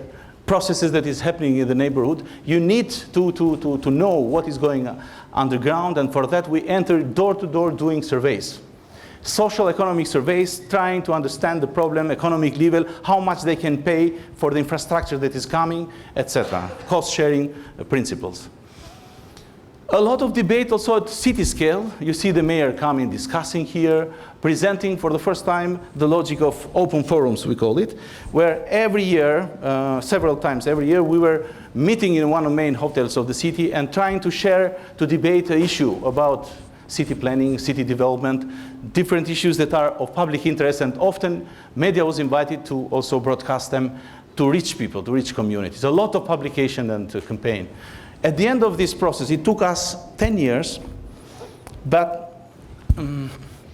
Speaker 2: processes that is happening in the neighborhood. You need to know what is going underground, and for that we enter door to door doing surveys. Social economic surveys, trying to understand the problem, economic level, how much they can pay for the infrastructure that is coming, etc. Cost sharing principles. A lot of debate also at city scale. You see the mayor coming, discussing here, presenting for the first time the logic of open forums, we call it, where every year, several times every year, we were meeting in one of the main hotels of the city and trying to share, to debate an issue about city planning, city development, different issues that are of public interest, and often media was invited to also broadcast them to reach people, to reach communities. A lot of publication and campaign. At the end of this process, it took us 10 years, but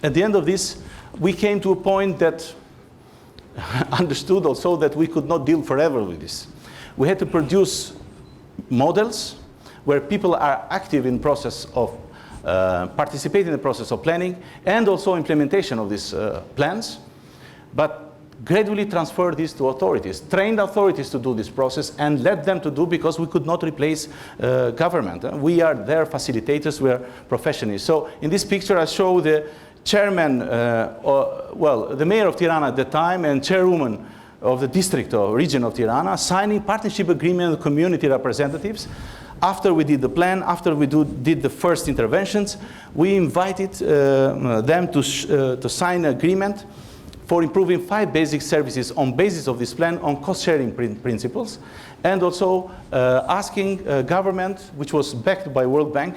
Speaker 2: at the end of this, we came to a point that understood also that we could not deal forever with this. We had to produce models where people are active in process of participate in the process of planning and also implementation of these plans, but gradually transfer this to authorities, trained authorities to do this process and let them to do, because we could not replace government. We are their facilitators, we are professionals. So in this picture I show the chairman, the mayor of Tirana at the time and chairwoman of the district or region of Tirana signing partnership agreement with community representatives. After we did the plan, after we did the first interventions, we invited them to sign an agreement for improving 5 basic services on basis of this plan on cost-sharing principles, and also asking government, which was backed by World Bank,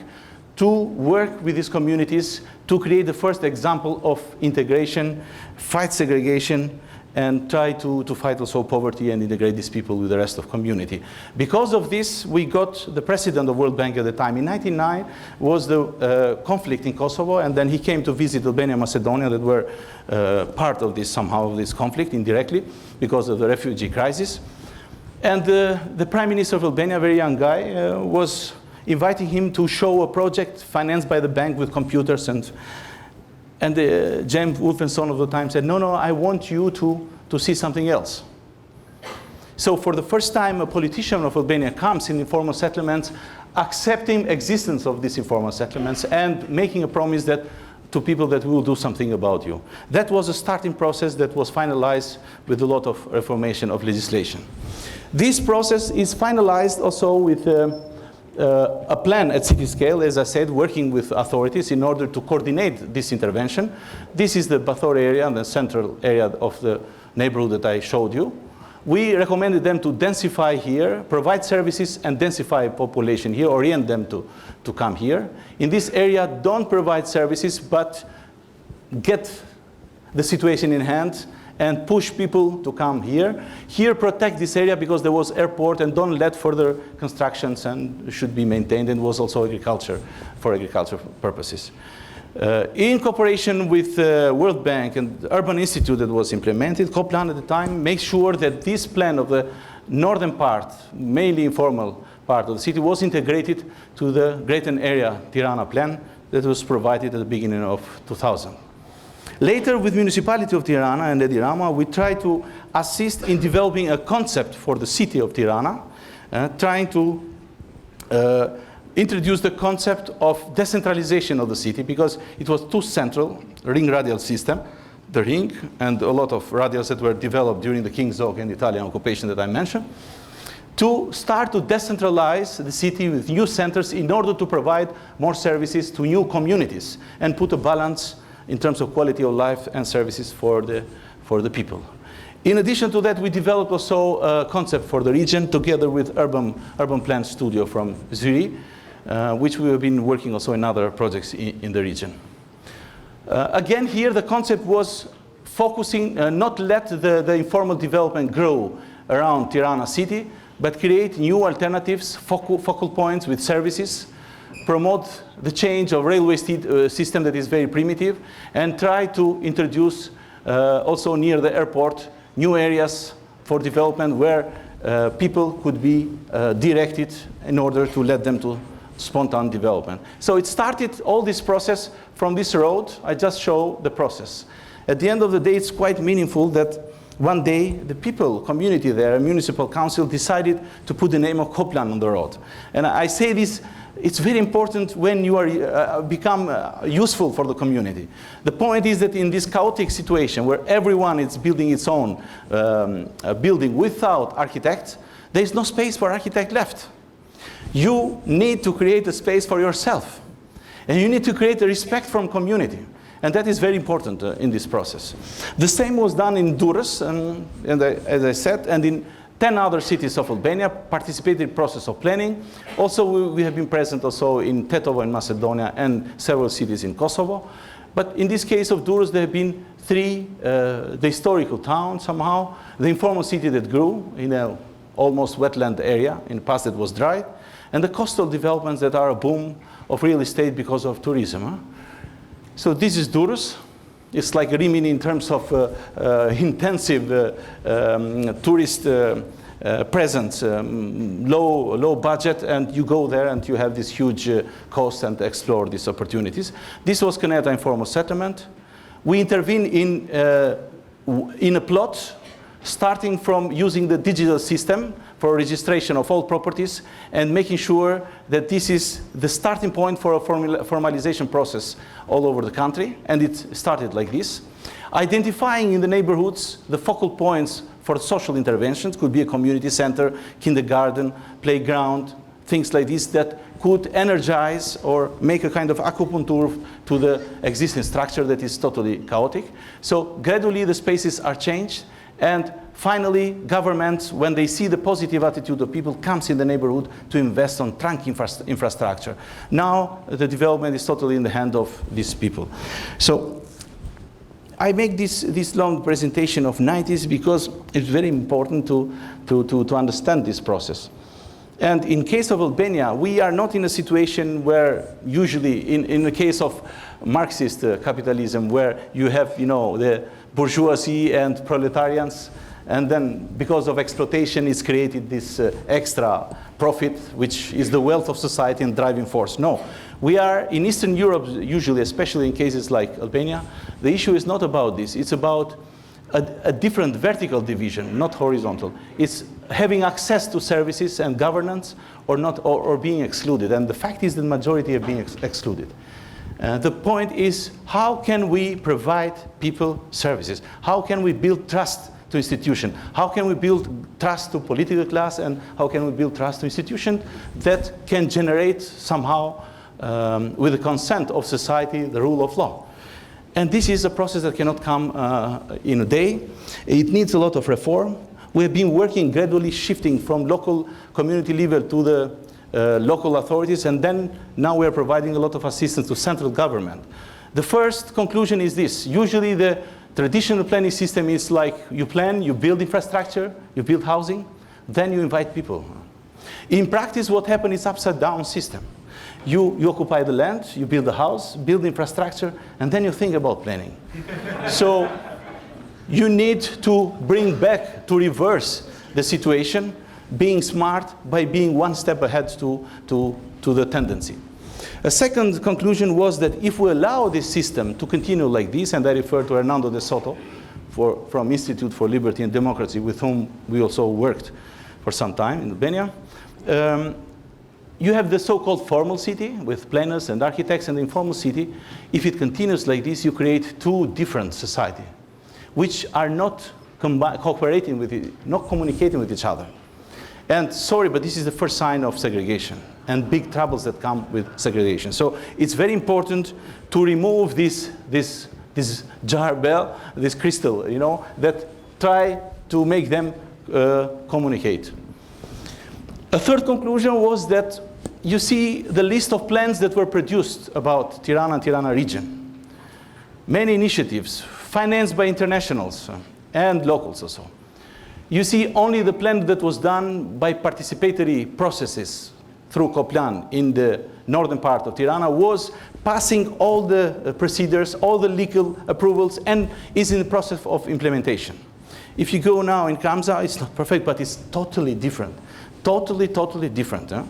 Speaker 2: to work with these communities to create the first example of integration, fight segregation, and try to fight also poverty and integrate these people with the rest of community. Because of this, we got the president of World Bank at the time. In 1999 was the conflict in Kosovo, and then he came to visit Albania and Macedonia that were part of this, somehow, this conflict indirectly because of the refugee crisis. And the Prime Minister of Albania, a very young guy, was inviting him to show a project financed by the bank with computers, and James Wolfenson of the time said, no, I want you to see something else. So for the first time, a politician of Albania comes in informal settlements, accepting existence of these informal settlements and making a promise that to people that we will do something about you. That was a starting process that was finalized with a lot of reformation of legislation. This process is finalized also with a plan at city scale, as I said, working with authorities in order to coordinate this intervention. This is the Bathor area, the central area of the neighborhood that I showed you. We recommended them to densify here, provide services and densify population here, orient them to come here. In this area, don't provide services, but get the situation in hand and push people to come here. Here, protect this area because there was airport, and don't let further constructions and should be maintained, and was also agriculture for agricultural purposes. In cooperation with World Bank and the Urban Institute that was implemented, COPLAN at the time makes sure that this plan of the northern part, mainly informal part of the city, was integrated to the Greater Area Tirana plan that was provided at the beginning of 2000. Later, with municipality of Tirana and Edirama, we try to assist in developing a concept for the city of Tirana, trying to introduce the concept of decentralization of the city, because it was too central, ring radial system, the ring, and a lot of radials that were developed during the King's Oak and Italian occupation that I mentioned, to start to decentralize the city with new centers in order to provide more services to new communities and put a balance in terms of quality of life and services for the people. In addition to that, we developed also a concept for the region together with Urban Plan Studio from Zurich, which we have been working also in other projects in the region. Again, here the concept was focusing, not let the informal development grow around Tirana city, but create new alternatives, focal points with services, promote the change of railway system that is very primitive, and try to introduce also near the airport new areas for development where people could be directed in order to let them to spontaneous development. So it started all this process from this road. I just show the process. At the end of the day, it's quite meaningful that one day the people, community there, municipal council decided to put the name of Copland on the road. And I say this, it's very important when you are become useful for the community. The point is that in this chaotic situation where everyone is building its own building without architects, there is no space for architect left. You need to create a space for yourself. And you need to create a respect from community. And that is very important in this process. The same was done in Durrës, as I said, and in 10 other cities of Albania, participated in the process of planning. Also, we have been present also in Tetovo in Macedonia and several cities in Kosovo. But in this case of Durrës, there have been 3, the historical town somehow, the informal city that grew in a almost wetland area, in the past it was dry, and the coastal developments that are a boom of real estate because of tourism. Huh? So this is Durrës. It's like Rimini in terms of intensive tourist presence, low budget, and you go there and you have this huge coast and explore these opportunities. This was Caneta informal settlement. We intervene in a plot, starting from using the digital system for registration of all properties and making sure that this is the starting point for a formalization process all over the country. And it started like this. Identifying in the neighborhoods the focal points for social interventions, could be a community center, kindergarten, playground, things like this that could energize or make a kind of acupuncture to the existing structure that is totally chaotic. So gradually the spaces are changed, and finally governments, when they see the positive attitude of people, comes in the neighborhood to invest on trunk infrastructure. Now the development is totally in the hand of these people. So I make this long presentation of 90s because it's very important to understand this process. And in case of Albania, we are not in a situation where usually, in the case of Marxist capitalism, where you have, the bourgeoisie and proletarians, and then because of exploitation is created this extra profit, which is the wealth of society and driving force. No, we are in Eastern Europe, usually, especially in cases like Albania, the issue is not about this. It's about a different vertical division, not horizontal. It's having access to services and governance or being excluded. And the fact is the majority are being excluded. The point is, how can we provide people services? How can we build trust to institutions? How can we build trust to political class? And how can we build trust to institutions that can generate somehow, with the consent of society, the rule of law? And this is a process that cannot come in a day. It needs a lot of reform. We have been working gradually shifting from local community level to the local authorities, and then now we are providing a lot of assistance to central government. The first conclusion is this. Usually the traditional planning system is like you plan, you build infrastructure, you build housing, then you invite people. In practice, what happens is upside down system. You occupy the land, you build a house, build infrastructure, and then you think about planning. So you need to bring back, to reverse the situation, being smart by being one step ahead to the tendency. A second conclusion was that if we allow this system to continue like this, and I refer to Hernando de Soto from Institute for Liberty and Democracy, with whom we also worked for some time in Albania, you have the so-called formal city with planners and architects, and the informal city. If it continues like this, you create two different societies, which are not cooperating with it, not communicating with each other. And sorry, but this is the first sign of segregation and big troubles that come with segregation. So it's very important to remove this jar bell, this crystal, that try to make them communicate. A third conclusion was that you see the list of plans that were produced about Tirana and Tirana region. Many initiatives financed by internationals and locals also. You see only the plan that was done by participatory processes through Koplan in the northern part of Tirana was passing all the procedures, all the legal approvals, and is in the process of implementation. If you go now in Kamsa, it's not perfect, but it's totally different. Totally different. Huh?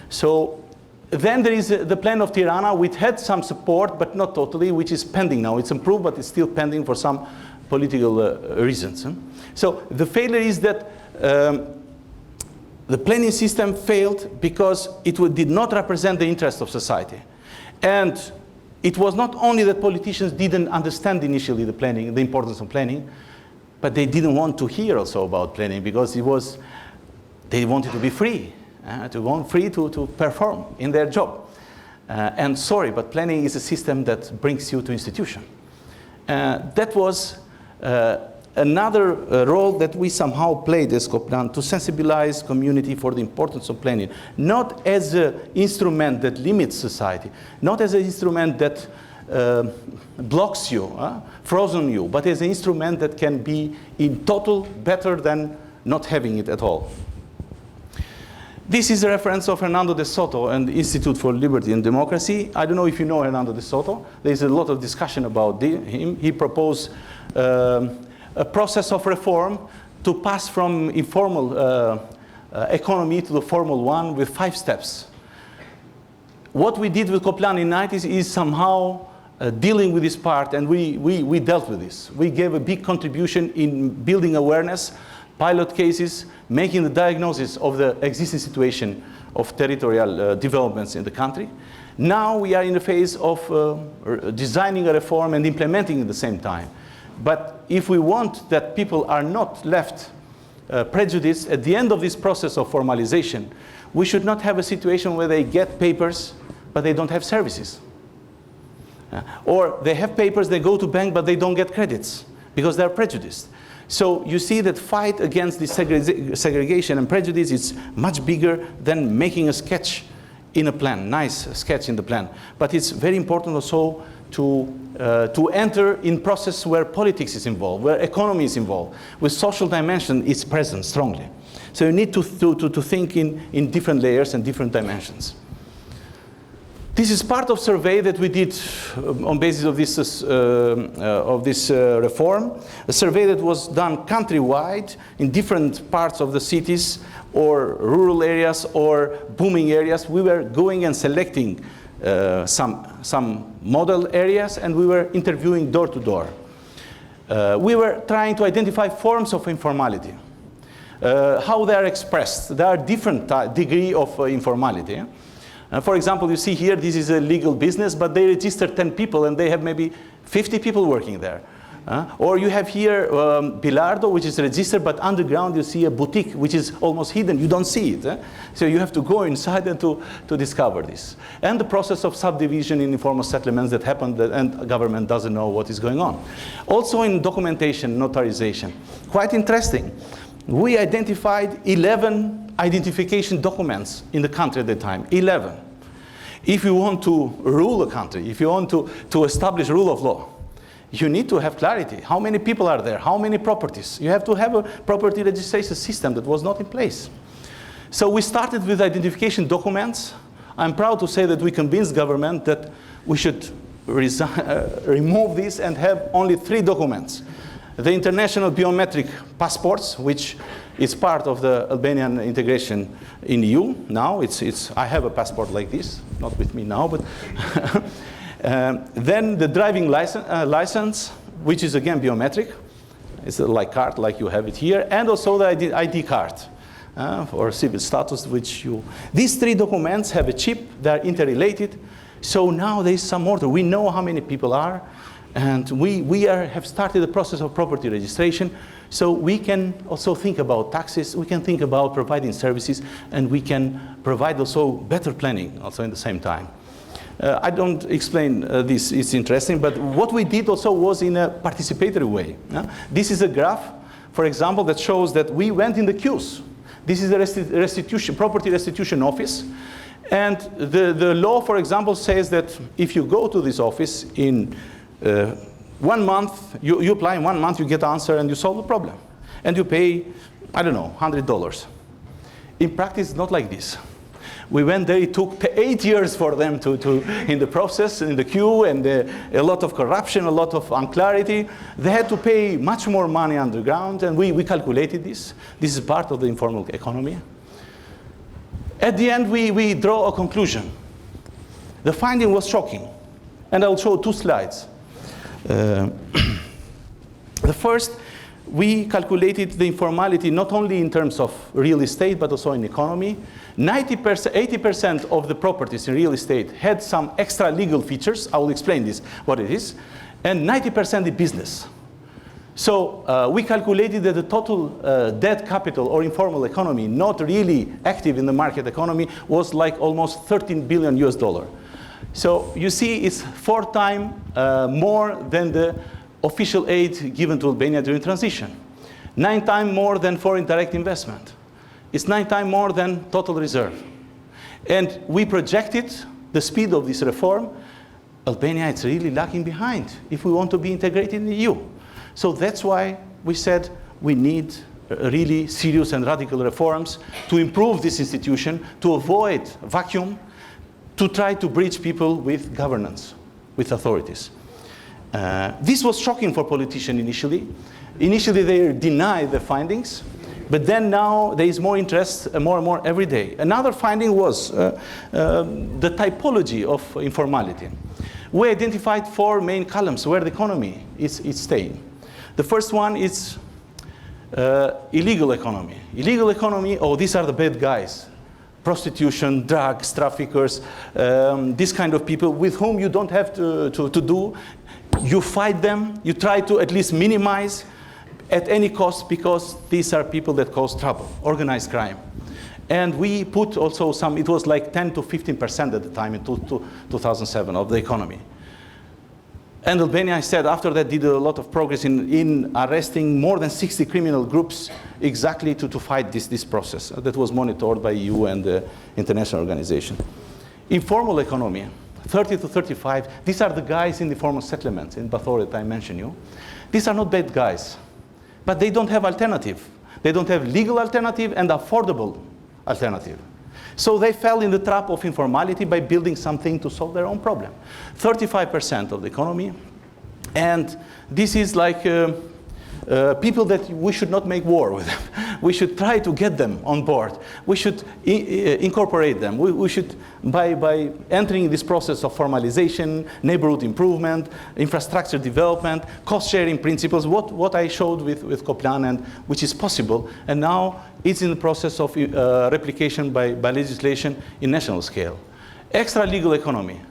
Speaker 2: So then there is the plan of Tirana, which had some support, but not totally, which is pending now. It's improved, but it's still pending for some political reasons. Huh? So the failure is that the planning system failed because it did not represent the interest of society. And it was not only that politicians didn't understand initially the planning, the importance of planning, but they didn't want to hear also about planning because they wanted to be free, to perform in their job. And sorry, but planning is a system that brings you to institution. That was another role that we somehow played as Koplan to sensibilize community for the importance of planning, not as an instrument that limits society, not as an instrument that blocks you, frozen you, but as an instrument that can be in total better than not having it at all. This is a reference of Hernando de Soto and the Institute for Liberty and Democracy. I don't know if you know Hernando de Soto. There's a lot of discussion about him. He proposed a process of reform to pass from informal economy to the formal one with 5 steps. What we did with Coplan in the 90s is somehow dealing with this part, and we dealt with this. We gave a big contribution in building awareness, pilot cases, making the diagnosis of the existing situation of territorial developments in the country. Now we are in the phase of designing a reform and implementing at the same time. But if we want that people are not left prejudiced at the end of this process of formalization, we should not have a situation where they get papers, but they don't have services. Or they have papers, they go to bank, but they don't get credits because they're prejudiced. So you see that fight against this segregation and prejudice is much bigger than making a sketch in a plan, nice sketch in the plan. But it's very important also to enter in process where politics is involved, where economy is involved, where social dimension is present strongly. So you need to think in different layers and different dimensions. This is part of survey that we did on basis of this reform, a survey that was done countrywide in different parts of the cities or rural areas or booming areas. We were going and selecting some model areas, and we were interviewing door to door. We were trying to identify forms of informality, how they are expressed. There are different degree of informality. For example, you see here, this is a legal business, but they register 10 people and they have maybe 50 people working there. Or you have here Bilardo, which is registered, but underground you see a boutique, which is almost hidden. You don't see it. So you have to go inside and to discover this. And the process of subdivision in informal settlements that happened, and the government doesn't know what is going on. Also in documentation, notarization. Quite interesting. We identified 11 identification documents in the country at the time, 11. If you want to rule a country, if you want to establish rule of law, you need to have clarity. How many people are there? How many properties? You have to have a property registration system that was not in place. So we started with identification documents. I'm proud to say that we convinced government that we should remove this and have only 3 documents. The international biometric passports, which is part of the Albanian integration in EU now. I have a passport like this, not with me now, but then the driving license, which is again biometric. It's a like card, like you have it here, and also the ID card or civil status, these 3 documents have a chip, they're interrelated. So now there is some order. We know how many people are. And we have started the process of property registration, so we can also think about taxes, we can think about providing services, and we can provide also better planning also in the same time. I don't explain this, it's interesting, but what we did also was in a participatory way. This is a graph, for example, that shows that we went in the queues. This is the property restitution office. And the law, for example, says that if you go to this office in 1 month, you apply in 1 month, you get an answer and you solve the problem. And you pay, I don't know, $100. In practice, it's not like this. We went there, it took 8 years for them in the process, in the queue, and a lot of corruption, a lot of unclarity. They had to pay much more money underground, and we calculated this. This is part of the informal economy. At the end, we draw a conclusion. The finding was shocking, and I'll show 2 slides. The first, we calculated the informality not only in terms of real estate, but also in economy. 80% of the properties in real estate had some extra legal features. I will explain this, what it is. And 90% in business. So we calculated that the total dead capital or informal economy, not really active in the market economy, was like almost $13 billion US. So you see, it's 4 times more than the official aid given to Albania during transition. 9 times more than foreign direct investment. It's 9 times more than total reserve. And we projected the speed of this reform. Albania is really lagging behind if we want to be integrated in the EU. So that's why we said we need really serious and radical reforms to improve this institution, to avoid vacuum, to try to bridge people with governance, with authorities. This was shocking for politicians initially. Initially, they denied the findings, but then now there is more interest, more and more every day. Another finding was the typology of informality. We identified 4 main columns where the economy is staying. The first one is illegal economy. Illegal economy, oh, these are the bad guys. Prostitution, drugs, traffickers, this kind of people with whom you don't have to do. You fight them, you try to at least minimize at any cost, because these are people that cause trouble, organized crime. And we put also some, it was like 10 to 15% at the time in 2007 of the economy. And Albania, I said, after that did a lot of progress in arresting more than 60 criminal groups exactly to fight this process. That was monitored by EU and the international organization. Informal economy, 30 to 35, these are the guys in the formal settlements in Bathor that I mentioned you. These are not bad guys, but they don't have alternative. They don't have legal alternative and affordable alternative. So they fell in the trap of informality by building something to solve their own problem. 35% of the economy, and this is like people that we should not make war with them. We should try to get them on board. We should incorporate them. We should, by entering this process of formalization, neighborhood improvement, infrastructure development, cost-sharing principles, what I showed with Koplan, and which is possible, and now it's in the process of replication by legislation in national scale. Extra-legal economy.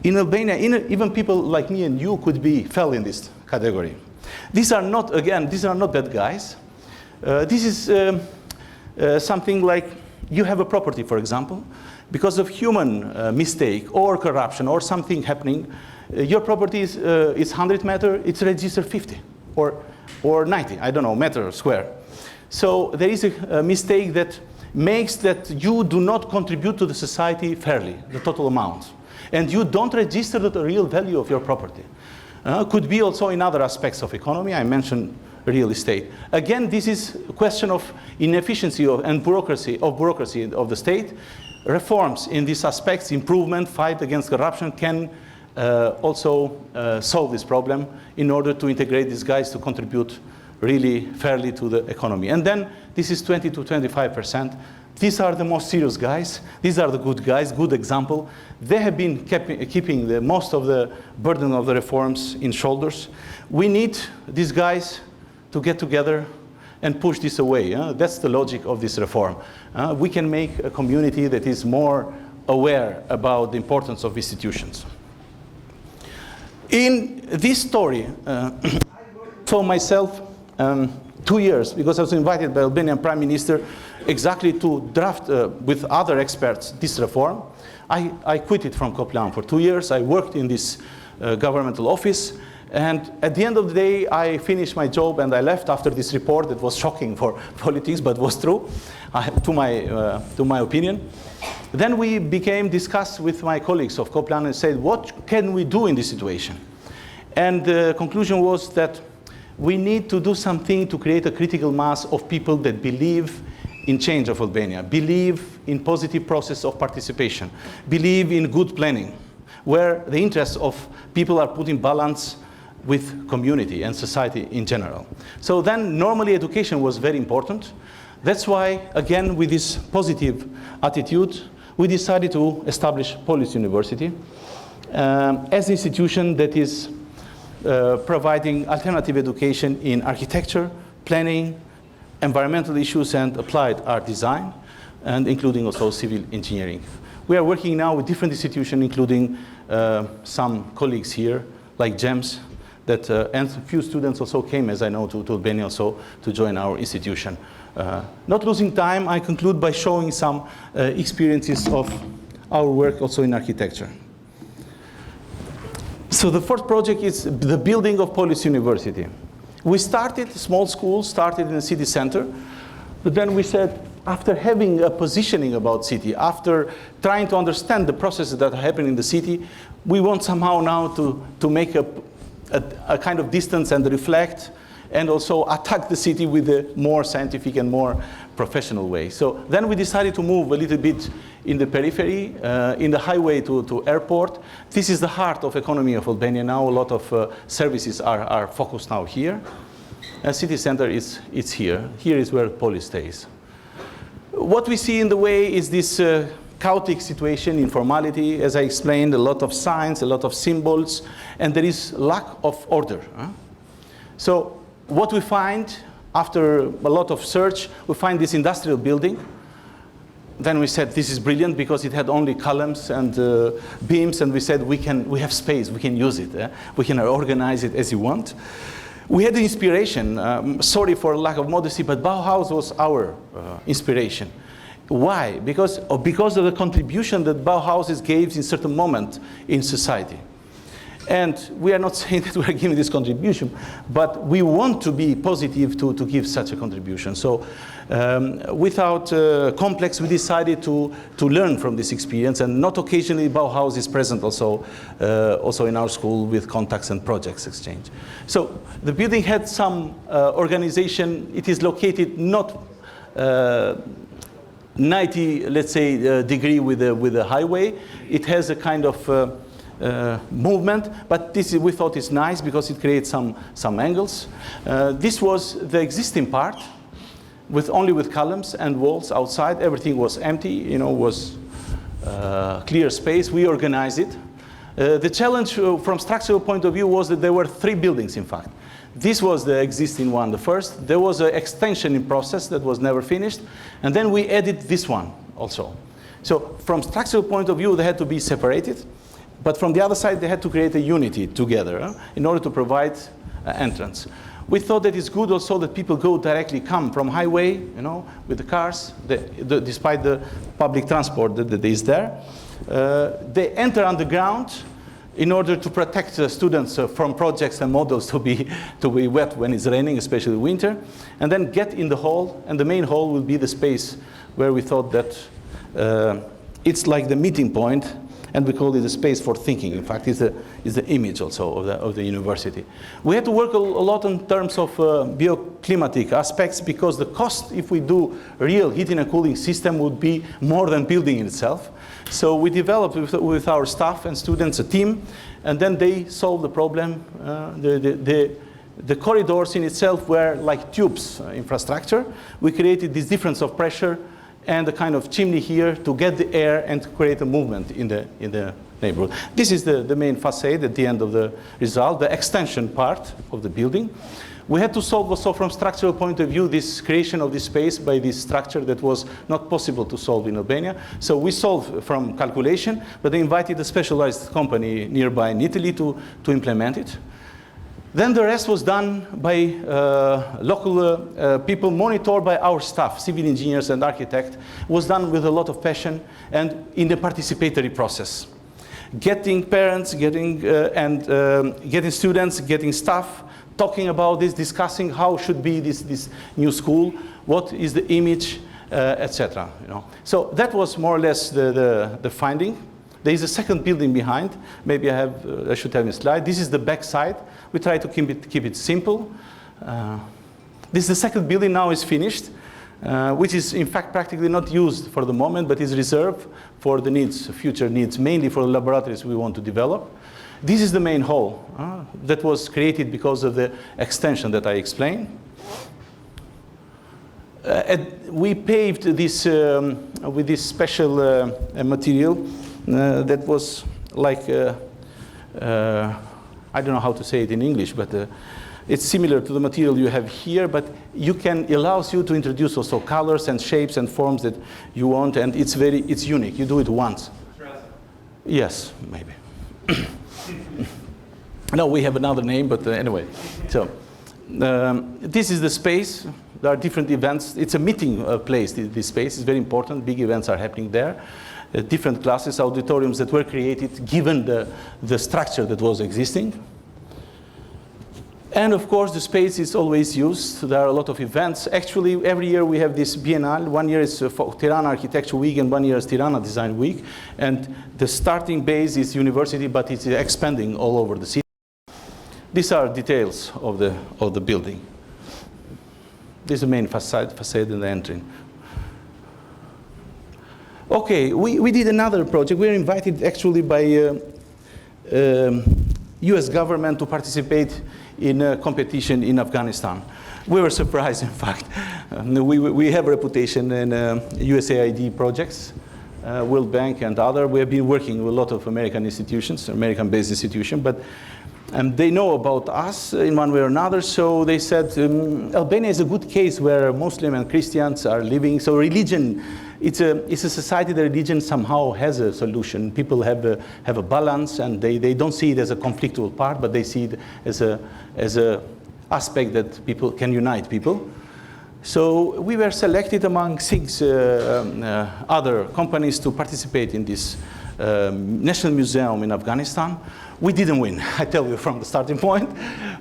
Speaker 2: In Albania, even people like me and you fell in this category. These are not bad guys. This is something like you have a property, for example, because of human mistake or corruption or something happening. Your property is 100 meter, it's registered 50 or 90, I don't know, meter square. So there is a mistake that makes that you do not contribute to the society fairly, the total amount. And you don't register the real value of your property. Could be also in other aspects of economy. I mentioned real estate. Again, this is a question of inefficiency and bureaucracy of the state. Reforms in these aspects, improvement, fight against corruption can also solve this problem in order to integrate these guys to contribute really fairly to the economy. And then this is 20 to 25%. These are the most serious guys. These are the good guys, good example. They have been keeping the most of the burden of the reforms in shoulders. We need these guys to get together and push this away. That's the logic of this reform. We can make a community that is more aware about the importance of institutions. In this story, I saw myself 2 years, because I was invited by Albanian Prime Minister exactly to draft with other experts this reform. I quit it from Koplan for 2 years. I worked in this governmental office, and at the end of the day, I finished my job and I left after this report that was shocking for politics, but was true, to my opinion. Then we discussed with my colleagues of Koplan and said, what can we do in this situation? And the conclusion was that we need to do something to create a critical mass of people that believe in change of Albania, believe in positive process of participation, believe in good planning, where the interests of people are put in balance with community and society in general. So then normally education was very important. That's why, again, with this positive attitude, we decided to establish Polish University as an institution that is providing alternative education in architecture, planning, environmental issues, and applied art design, and including also civil engineering. We are working now with different institutions, including some colleagues here, like James, and a few students also came, as I know, to Albania also to join our institution. Not losing time, I conclude by showing some experiences of our work also in architecture. So the fourth project is the building of Polish University. We started, small school, started in the city center, but then we said, after having a positioning about city, after trying to understand the processes that are happening in the city, we want somehow now to make a kind of distance and reflect and also attack the city with a more scientific and more professional way. So then we decided to move a little bit in the periphery, in the highway to airport. This is the heart of economy of Albania now. A lot of services are focused now here. And city center is here. Here is where police stays. What we see in the way is this chaotic situation, informality, as I explained, a lot of signs, a lot of symbols, and there is lack of order. So what we find after a lot of search, we find this industrial building. Then we said this is brilliant because it had only columns and beams, and we said we have space, we can use it, we can organize it as you want. We had the inspiration, sorry for lack of modesty, but Bauhaus was our inspiration. Why? Because of the contribution that Bauhaus gave in certain moment in society. And we are not saying that we are giving this contribution, but we want to be positive to give such a contribution. So without complex, we decided to learn from this experience, and not occasionally Bauhaus is present also in our school with contacts and projects exchange. So the building had some organization. It is located not 90, let's say, degree with the highway. It has a kind of movement, but we thought it's nice because it creates some angles. This was the existing part, only with columns and walls outside. Everything was empty, was clear space. We organized it. The challenge from structural point of view was that there were 3 buildings, in fact. This was the existing one, the first. There was an extension in process that was never finished, and then we added this one also. So from structural point of view, they had to be separated, but from the other side, they had to create a unity together in order to provide entrance. We thought that it's good also that people come from highway, with the cars, despite the public transport that is there. They enter underground in order to protect students from projects and models to be wet when it's raining, especially winter, and then get in the hall, and the main hall will be the space where we thought that it's like the meeting point, and we call it a space for thinking. In fact, it's the image also of the university. We had to work a lot in terms of bioclimatic aspects, because the cost, if we do real heating and cooling system, would be more than building in itself. So we developed with our staff and students a team, and then they solved the problem. The corridors in itself were like tubes infrastructure. We created this difference of pressure and a kind of chimney here to get the air and to create a movement in the neighborhood. This is the main facade at the end of the result, the extension part of the building. We had to solve also from structural point of view this creation of this space by this structure that was not possible to solve in Albania. So we solved from calculation, but they invited a specialized company nearby in Italy to implement it. Then the rest was done by local people, monitored by our staff, civil engineers and architects. Was done with a lot of passion and in the participatory process. Getting parents, getting students, getting staff, talking about this, discussing how should be this new school, what is the image, etc. So that was more or less the finding. There is a second building behind. Maybe I should have a slide. This is the back side. We try to keep it simple. This is the second building, now is finished, which is in fact practically not used for the moment, but is reserved for the needs, future needs, mainly for the laboratories we want to develop. This is the main hall that was created because of the extension that I explained. We paved this with this special material that was like, I don't know how to say it in English, but it's similar to the material you have here, but allows you to introduce also colors and shapes and forms that you want, and it's unique. You do it once. Yes, maybe. No, we have another name, but anyway. So this is the space. There are different events. It's a meeting place, this space. It's very important. Big events are happening there. Different classes, auditoriums that were created given the structure that was existing. And of course, the space is always used. There are a lot of events. Actually, every year we have this biennale. 1 year is Tirana Architecture Week, and 1 year is Tirana Design Week. And the starting base is university, but it's expanding all over the city. These are details of the building. This is the main facade and the entry. Okay, we did another project. We were invited actually by US government to participate in a competition in Afghanistan. We were surprised, in fact. We have a reputation in USAID projects, World Bank and other. We have been working with a lot of American institutions, American-based institutions, but they know about us in one way or another, so they said Albania is a good case where Muslim and Christians are living, so religion, it's a society that religion somehow has a solution. People have a balance, and they don't see it as a conflictual part, but they see it as a aspect that people can unite people. So we were selected among 6 other companies to participate in this National Museum in Afghanistan. We didn't win, I tell you from the starting point,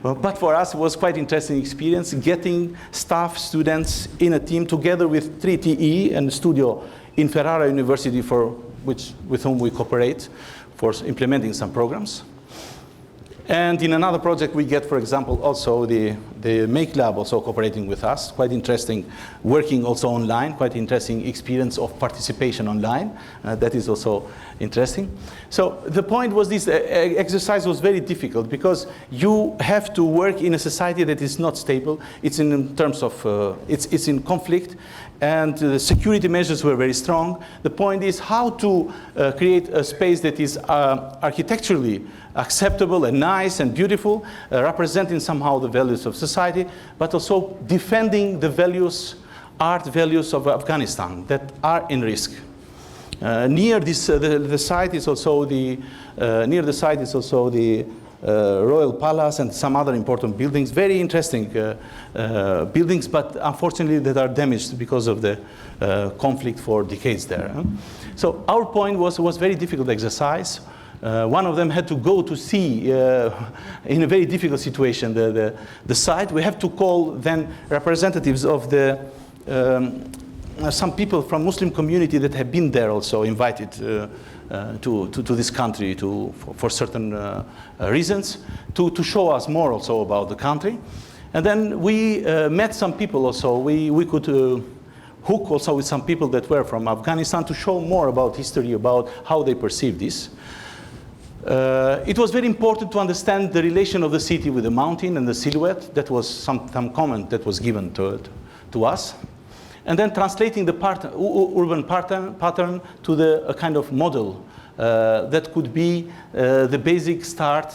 Speaker 2: but for us it was quite interesting experience getting staff, students in a team together with 3TE and studio in Ferrara University with whom we cooperate for implementing some programs. And in another project we get, for example, also the Make Lab also cooperating with us. Quite interesting working also online, quite interesting experience of participation online. That is also interesting. So the point was this exercise was very difficult because you have to work in a society that is not stable. It's in terms of, it's in conflict, and the security measures were very strong. The point is how to create a space that is architecturally acceptable and nice and beautiful, representing somehow the values of society, but also defending the values, art values of Afghanistan that are in risk. Near this, the site is also the Royal Palace and some other important buildings, very interesting buildings, but unfortunately that are damaged because of the conflict for decades there. So our point was very difficult exercise. One of them had to go to see, in a very difficult situation, the site. We have to call then representatives of some people from Muslim community that have been there also invited to this country for certain reasons, to show us more also about the country. And then we met some people also. We could hook also with some people that were from Afghanistan to show more about history, about how they perceive this. It was very important to understand the relation of the city with the mountain and the silhouette. That was some comment that was given to us. And then translating the urban pattern to a kind of model that could be the basic start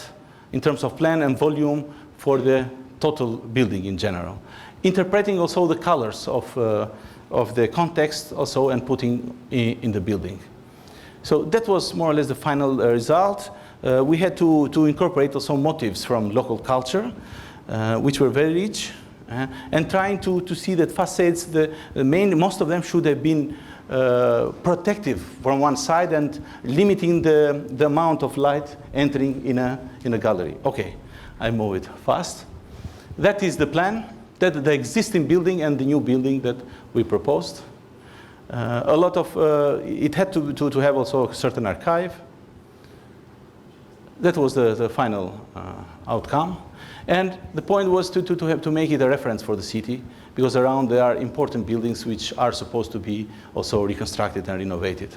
Speaker 2: in terms of plan and volume for the total building in general. Interpreting also the colors of the context also and putting in the building. So that was more or less the final result. We had to incorporate also motifs from local culture, which were very rich, and trying to see that facades, most of them should have been protective from one side and limiting the amount of light entering in a gallery. Okay, I move it fast. That is the plan, that the existing building and the new building that we proposed. A lot of, it had to have also a certain archive. That was the final outcome. And the point was to make it a reference for the city, because around there are important buildings which are supposed to be also reconstructed and renovated.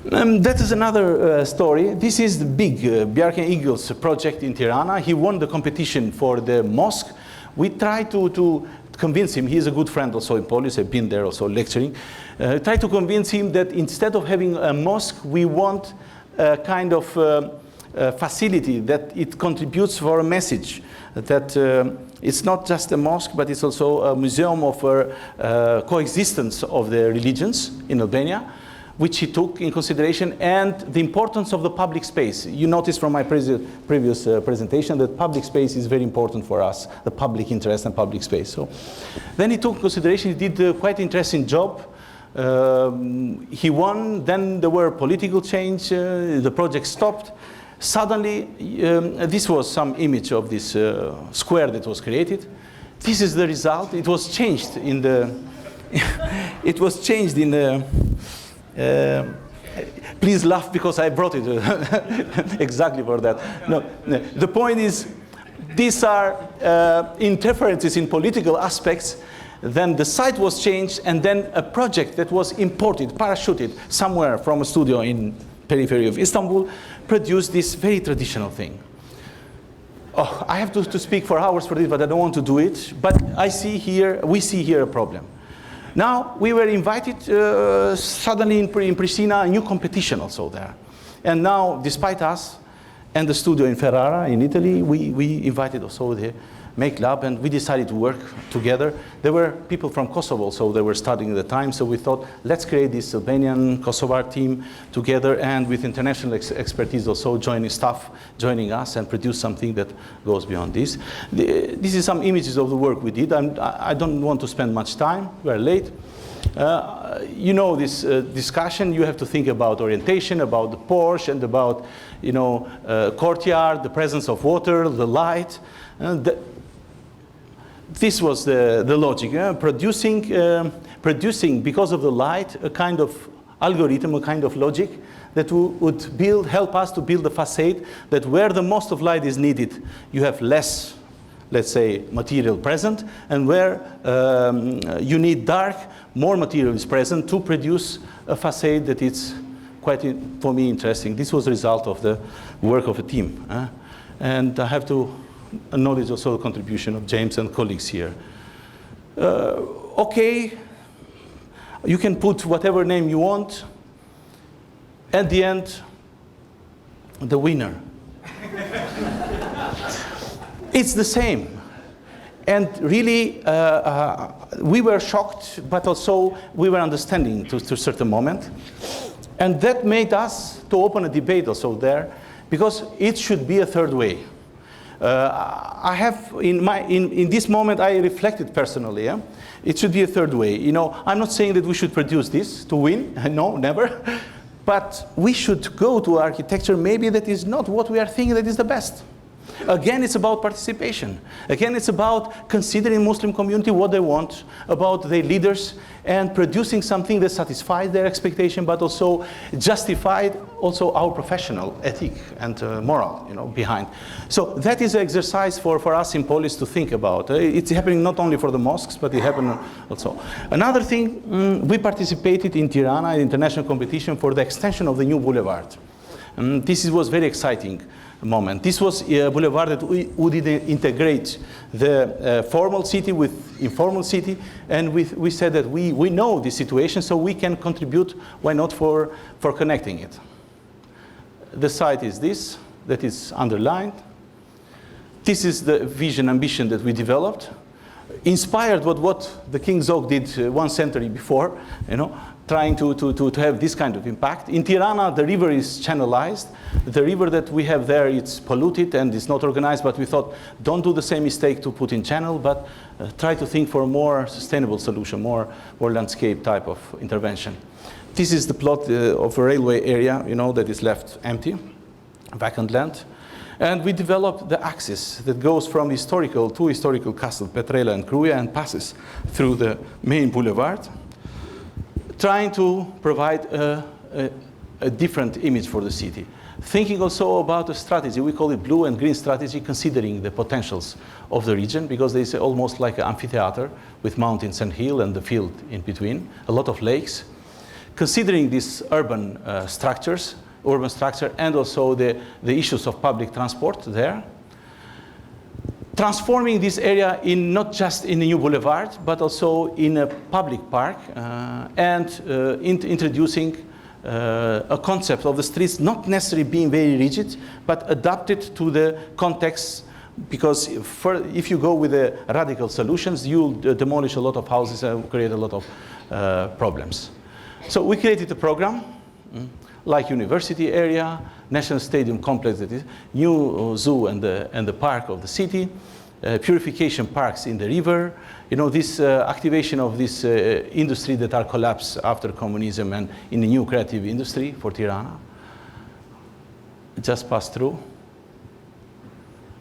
Speaker 2: That is another story. This is the big Bjarke Eagles project in Tirana. He won the competition for the mosque. We tried to convince him, he is a good friend also in Polish, I've been there also lecturing, try to convince him that instead of having a mosque, we want a kind of facility that it contributes for a message, that it's not just a mosque, but it's also a museum of coexistence of the religions in Albania, which he took in consideration, and the importance of the public space. You noticed from my previous presentation that public space is very important for us, the public interest and public space. So then he took consideration, he did a quite interesting job. He won, then there were political change, the project stopped. Suddenly, this was some image of this square that was created. This is the result. It was changed in the, it was changed in the, please laugh because I brought it exactly for that. No, the point is, these are interferences in political aspects. Then the site was changed, and then a project that was imported, parachuted somewhere from a studio in periphery of Istanbul, produced this very traditional thing. Oh, I have to speak for hours for this, but I don't want to do it. But we see here a problem. Now, we were invited suddenly in Pristina, a new competition also there. And now, despite us and the studio in Ferrara, in Italy, we invited also the Make Lab, and we decided to work together. There were people from Kosovo, so they were studying at the time, so we thought, let's create this Albanian Kosovar team together, and with international expertise also joining us, and produce something that goes beyond this. This is some images of the work we did. I don't want to spend much time. We're late. You know this discussion, you have to think about orientation, about the Porsche, and about, you know, courtyard, the presence of water, the light. This was the logic, producing, because of the light, a kind of algorithm, a kind of logic that would help us to build a facade that where the most of light is needed, you have less, let's say, material present, and where you need dark, more material is present to produce a facade that is quite, for me, interesting. This was the result of the work of a team. And I have to acknowledge also the contribution of James and colleagues here. Okay, you can put whatever name you want. At the end, the winner. It's the same. And really, we were shocked, but also we were understanding to a certain moment. And that made us to open a debate also there, because it should be a third way. I have, in this moment, I reflected personally. Yeah? It should be a third way. You know, I'm not saying that we should produce this to win. No, never. But we should go to architecture maybe that is not what we are thinking that is the best. Again, it's about participation. Again, it's about considering Muslim community what they want, about their leaders, and producing something that satisfies their expectation, but also justified also our professional ethic and moral, you know, behind. So that is an exercise for us in Polis to think about. It's happening not only for the mosques, but it happened also. Another thing, we participated in Tirana, an international competition for the extension of the new boulevard. This was very exciting moment. This was a boulevard that would integrate the formal city with informal city, and we said that we know the situation, so we can contribute, why not, for connecting it. The site is this, that is underlined. This is the vision, ambition that we developed, inspired by what the King Zog did 1 century before, you know, trying to have this kind of impact. In Tirana, the river is channelized. The river that we have there, it's polluted and it's not organized, but we thought, don't do the same mistake to put in channel, but try to think for a more sustainable solution, more landscape type of intervention. This is the plot of a railway area, you know, that is left empty, vacant land. And we developed the axis that goes from historical to historical castle, Petrela and Kruja, and passes through the main boulevard, trying to provide a different image for the city. Thinking also about a strategy, we call it blue and green strategy, considering the potentials of the region, because there is almost like an amphitheater with mountains and hill and the field in between, a lot of lakes. Considering these urban structure, and also the issues of public transport there. Transforming this area in not just in a new boulevard, but also in a public park, and introducing a concept of the streets not necessarily being very rigid, but adapted to the context, because if you go with the radical solutions, you'll demolish a lot of houses and create a lot of problems. So we created a program, like university area, national stadium complex, that is new zoo and the park of the city, purification parks in the river, you know, this activation of this industry that are collapsed after communism, and in the new creative industry for Tirana. Just pass through.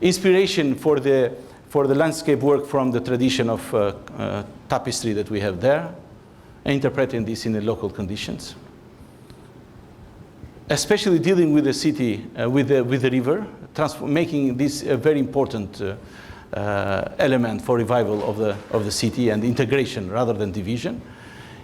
Speaker 2: Inspiration for the landscape work from the tradition of tapestry that we have there, and interpreting this in the local conditions. especially dealing with the city, with the river, making this a very important element for revival of the city and integration rather than division.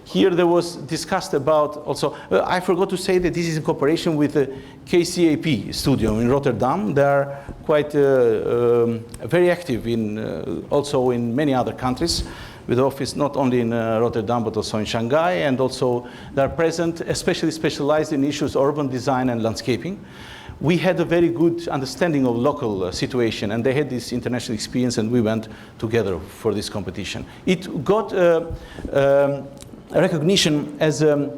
Speaker 2: Here there was discussed about also, I forgot to say that this is in cooperation with the KCAP studio in Rotterdam. They are quite very active in also in many other countries, with office not only in Rotterdam but also in Shanghai, and also they are present, especially specialized in issues urban design and landscaping. We had a very good understanding of local situation, and they had this international experience, and we went together for this competition. It got recognition as an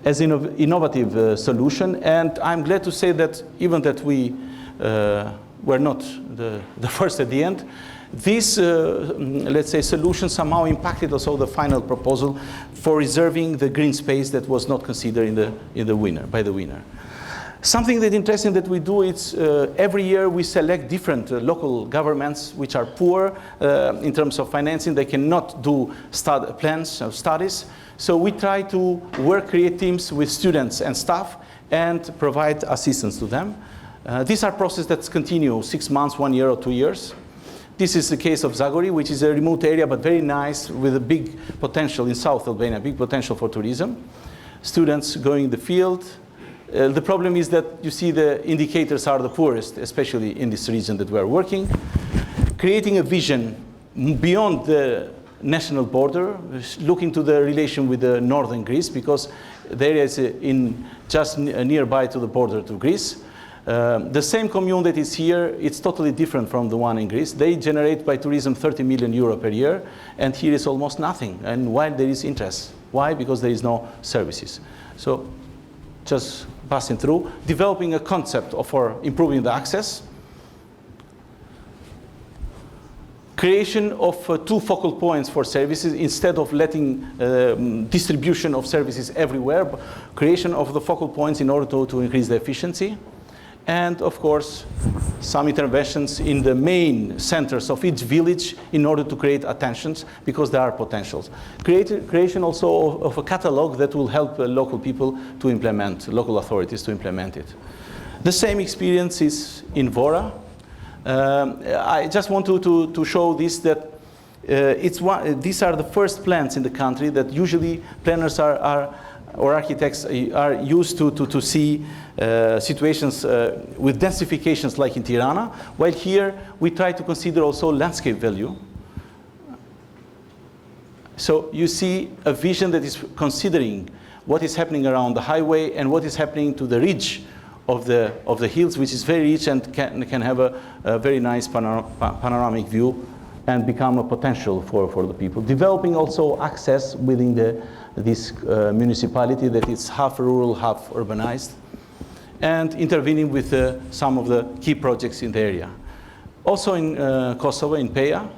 Speaker 2: innovative solution, and I'm glad to say that even that we were not the first at the end, this, let's say, solution somehow impacted also the final proposal for reserving the green space that was not considered by the winner. Something that's interesting that we do is every year we select different local governments which are poor in terms of financing. They cannot do plans of studies. So we try to create teams with students and staff and provide assistance to them. These are processes that continue 6 months, 1 year, or 2 years. This is the case of Zagori, which is a remote area but very nice with a big potential in South Albania, big potential for tourism. Students going in the field. The problem is that you see the indicators are the poorest, especially in this region that we are working. Creating a vision beyond the national border, looking to the relation with the northern Greece, because the area is just nearby to the border to Greece. The same commune that is here, it's totally different from the one in Greece. They generate by tourism 30 million euro per year, and here is almost nothing. And why there is interest? Why? Because there is no services. So just passing through, developing a concept for improving the access, creation of 2 focal points for services instead of letting distribution of services everywhere, but creation of the focal points in order to increase the efficiency. And of course, some interventions in the main centers of each village in order to create attentions, because there are potentials. Creation also of a catalog that will help local people to implement, local authorities to implement it. The same experience is in Vora. I just want to show this, that these are the first plans in the country that usually planners or architects are used to see situations with densifications like in Tirana, while here we try to consider also landscape value. So you see a vision that is considering what is happening around the highway and what is happening to the ridge of the hills, which is very rich and can have a very nice panoramic view and become a potential for the people. Developing also access within this municipality that is half rural, half urbanized, and intervening with some of the key projects in the area. Also in Kosovo, in Peja,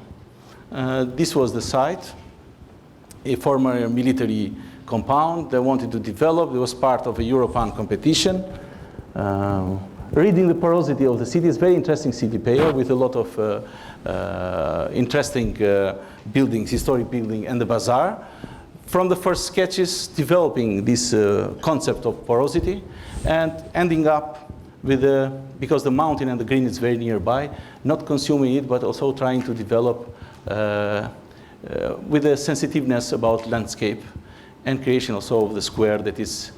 Speaker 2: this was the site, a former military compound they wanted to develop. It was part of a European competition. Reading the porosity of the city, is very interesting city, Peja, with a lot of interesting buildings, historic building, and the bazaar. From the first sketches, developing this concept of porosity, and ending up with because the mountain and the green is very nearby, not consuming it, but also trying to develop with a sensitiveness about landscape and creation also of the square that is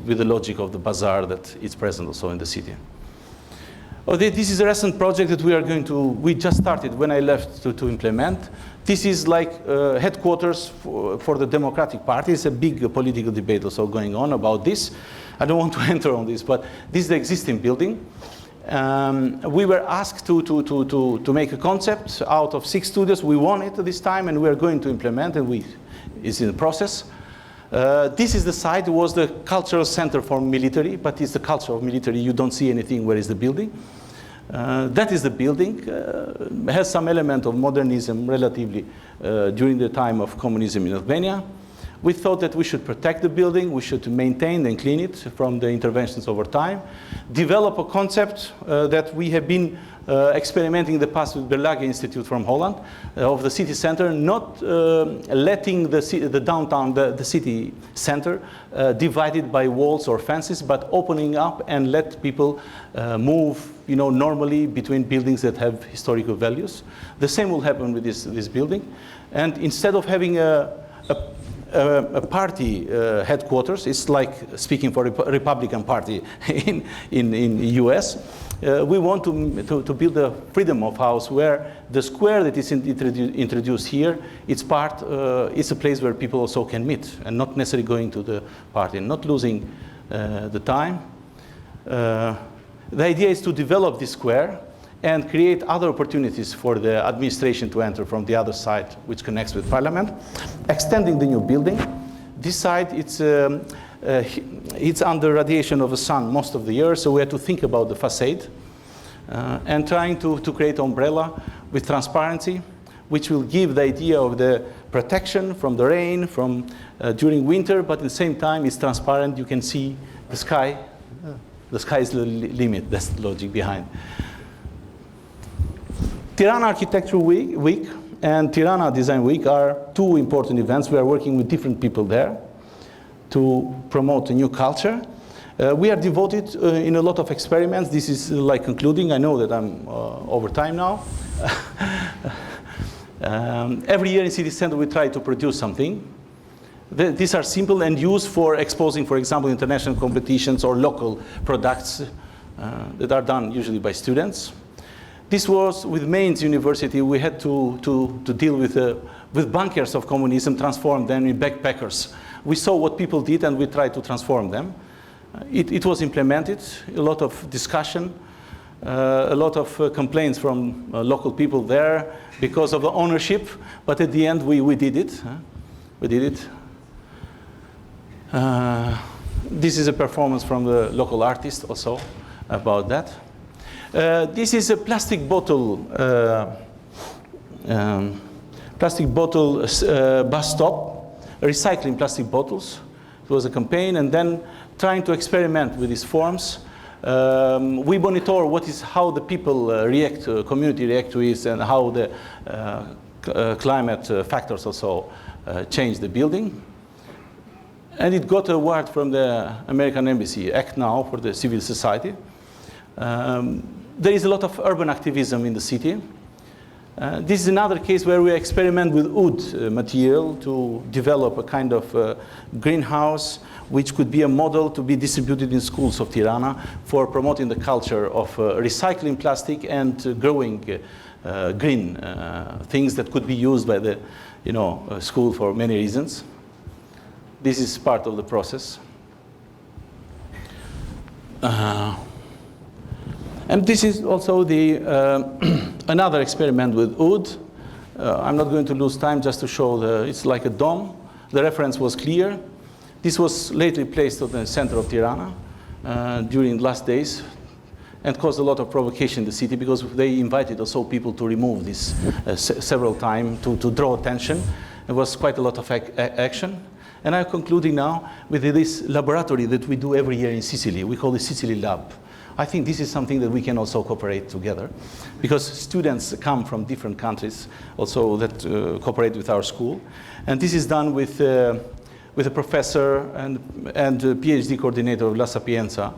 Speaker 2: with the logic of the bazaar that is present also in the city. This is a recent project that we just started when I left to implement. This is like headquarters for the Democratic Party. It's a big political debate also going on about this. I don't want to enter on this, but this is the existing building. We were asked to make a concept out of 6 studios. We won it this time, and we are going to implement, and it's in the process. This is the site. It was the cultural center for military, but it's the culture of military. You don't see anything. Where is the building? That is the building. Has some element of modernism relatively during the time of communism in Albania. We thought that we should protect the building, we should maintain and clean it from the interventions over time, develop a concept that we have been experimenting in the past with Berlage Institute from Holland, of the city center, not letting the downtown, the city center, divided by walls or fences, but opening up and let people move, normally between buildings that have historical values. The same will happen with this building. And instead of having a party headquarters, it's like speaking for a Republican Party in US. We want to build a freedom of house where the square that is introduced here, it's a place where people also can meet and not necessarily going to the party and not losing the time. The idea is to develop this square and create other opportunities for the administration to enter from the other side, which connects with Parliament, extending the new building. This side, it's under radiation of the sun most of the year, so we have to think about the facade and trying to create umbrella with transparency, which will give the idea of the protection from the rain, from during winter, but at the same time it's transparent. You can see the sky. The sky is the limit. That's the logic behind. Tirana Architecture Week and Tirana Design Week are two important events. We are working with different people there to promote a new culture. We are devoted in a lot of experiments. This is like concluding. I know that I'm over time now. Every year in City Center we try to produce something. These are simple and used for exposing, for example, international competitions or local products that are done usually by students. This was with Mainz University. We had to deal with bunkers of communism, transform them in backpackers. We saw what people did and we tried to transform them. It was implemented, a lot of discussion, a lot of complaints from local people there because of the ownership, but at the end we did it. We did it. This is a performance from the local artist also about that. This is a plastic bottle bus stop, recycling plastic bottles. It was a campaign, and then trying to experiment with these forms. We monitor how the people react, community react to it, and how the climate factors also change the building. And it got an award from the American Embassy, Act Now, for the civil society. There is a lot of urban activism in the city. This is another case where we experiment with wood material to develop a kind of greenhouse, which could be a model to be distributed in schools of Tirana for promoting the culture of recycling plastic and growing green things that could be used by the school for many reasons. This is part of the process. And this is also another experiment with wood. I'm not going to lose time just to show it's like a dome. The reference was clear. This was lately placed at the center of Tirana during the last days and caused a lot of provocation in the city because they invited also people to remove this several times to draw attention. There was quite a lot of action. And I'm concluding now with this laboratory that we do every year in Sicily. We call it Sicily Lab. I think this is something that we can also cooperate together because students come from different countries also that cooperate with our school. And this is done with a professor and a PhD coordinator of La Sapienza,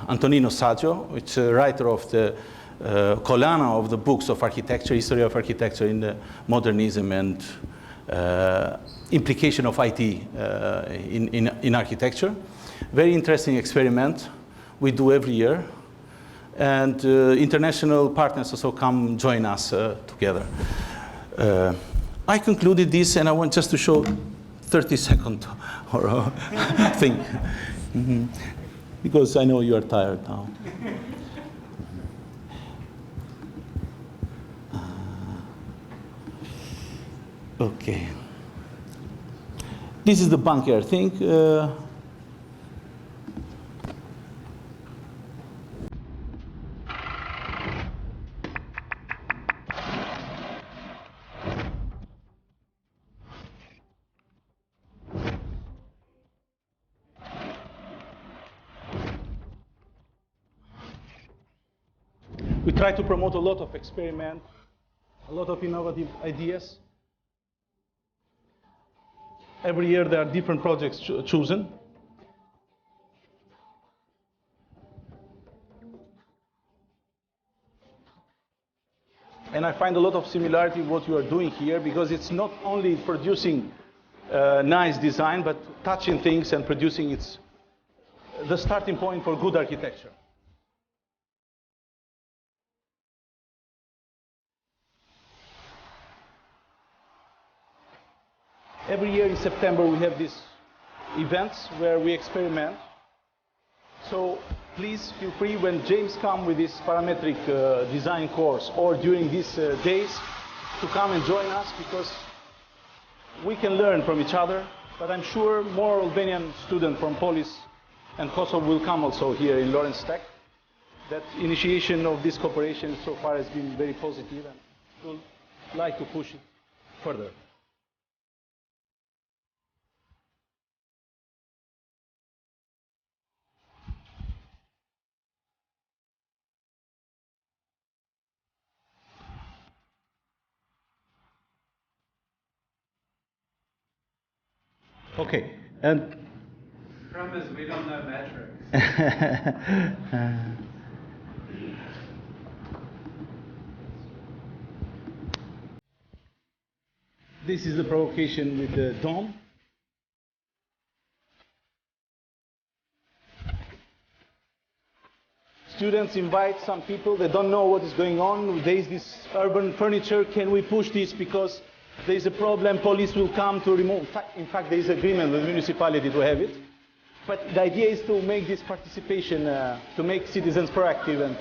Speaker 2: Antonino Saggio, which is a writer of the collana of the books of architecture, history of architecture in the modernism and implication of IT in architecture. Very interesting experiment we do every year. And international partners also come join us together. I concluded this and I want just to show 30-second or thing. Mm-hmm. Because I know you are tired now. Okay. This is the bunker, I think. We try to promote a lot of experiment, a lot of innovative ideas. Every year there are different projects chosen. And I find a lot of similarity in what you are doing here, because it's not only producing nice design, but touching things and producing the starting point for good architecture. Every year in September we have these events where we experiment. So please feel free when James comes with this parametric design course, or during these days, to come and join us, because we can learn from each other. But I'm sure more Albanian students from Polis and Kosovo will come also here in Lawrence Tech. That initiation of this cooperation so far has been very positive, and we'll like to push it further. Okay, and
Speaker 3: Problem is, we don't know metrics.
Speaker 2: this is the provocation with the dome. Students invite some people, they don't know what is going on. There is this urban furniture, can we push this because there is a problem, police will come to remove. In fact, there is agreement with the municipality to have it. But the idea is to make this participation, to make citizens proactive. And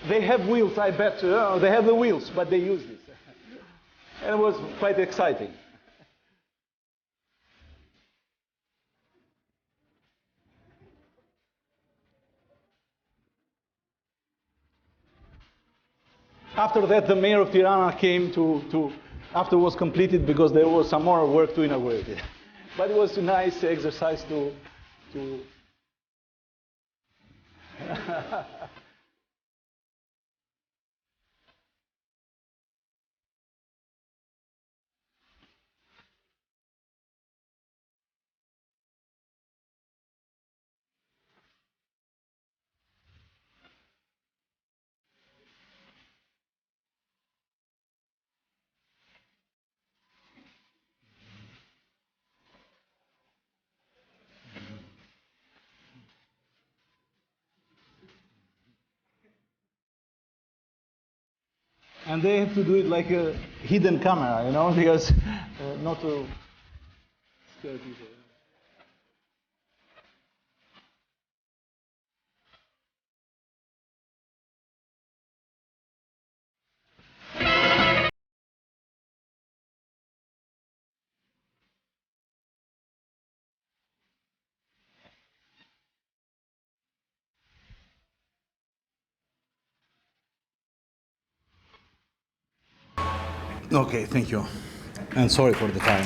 Speaker 2: they have wheels, I bet. They have the wheels, but they use this. And it was quite exciting. After that, the mayor of Tirana came after it was completed, because there was some more work to inaugurate it. But it was a nice exercise to and they have to do it like a hidden camera, you know, because not to scare people. Okay, thank you. And sorry for the time.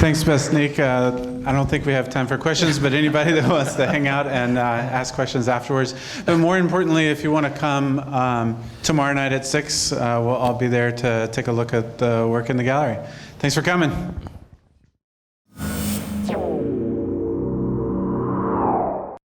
Speaker 3: Thanks, Besnik. I don't think we have time for questions, but anybody that wants to hang out and ask questions afterwards. But more importantly, if you want to come tomorrow night at 6, we'll all be there to take a look at the work in the gallery. Thanks for coming.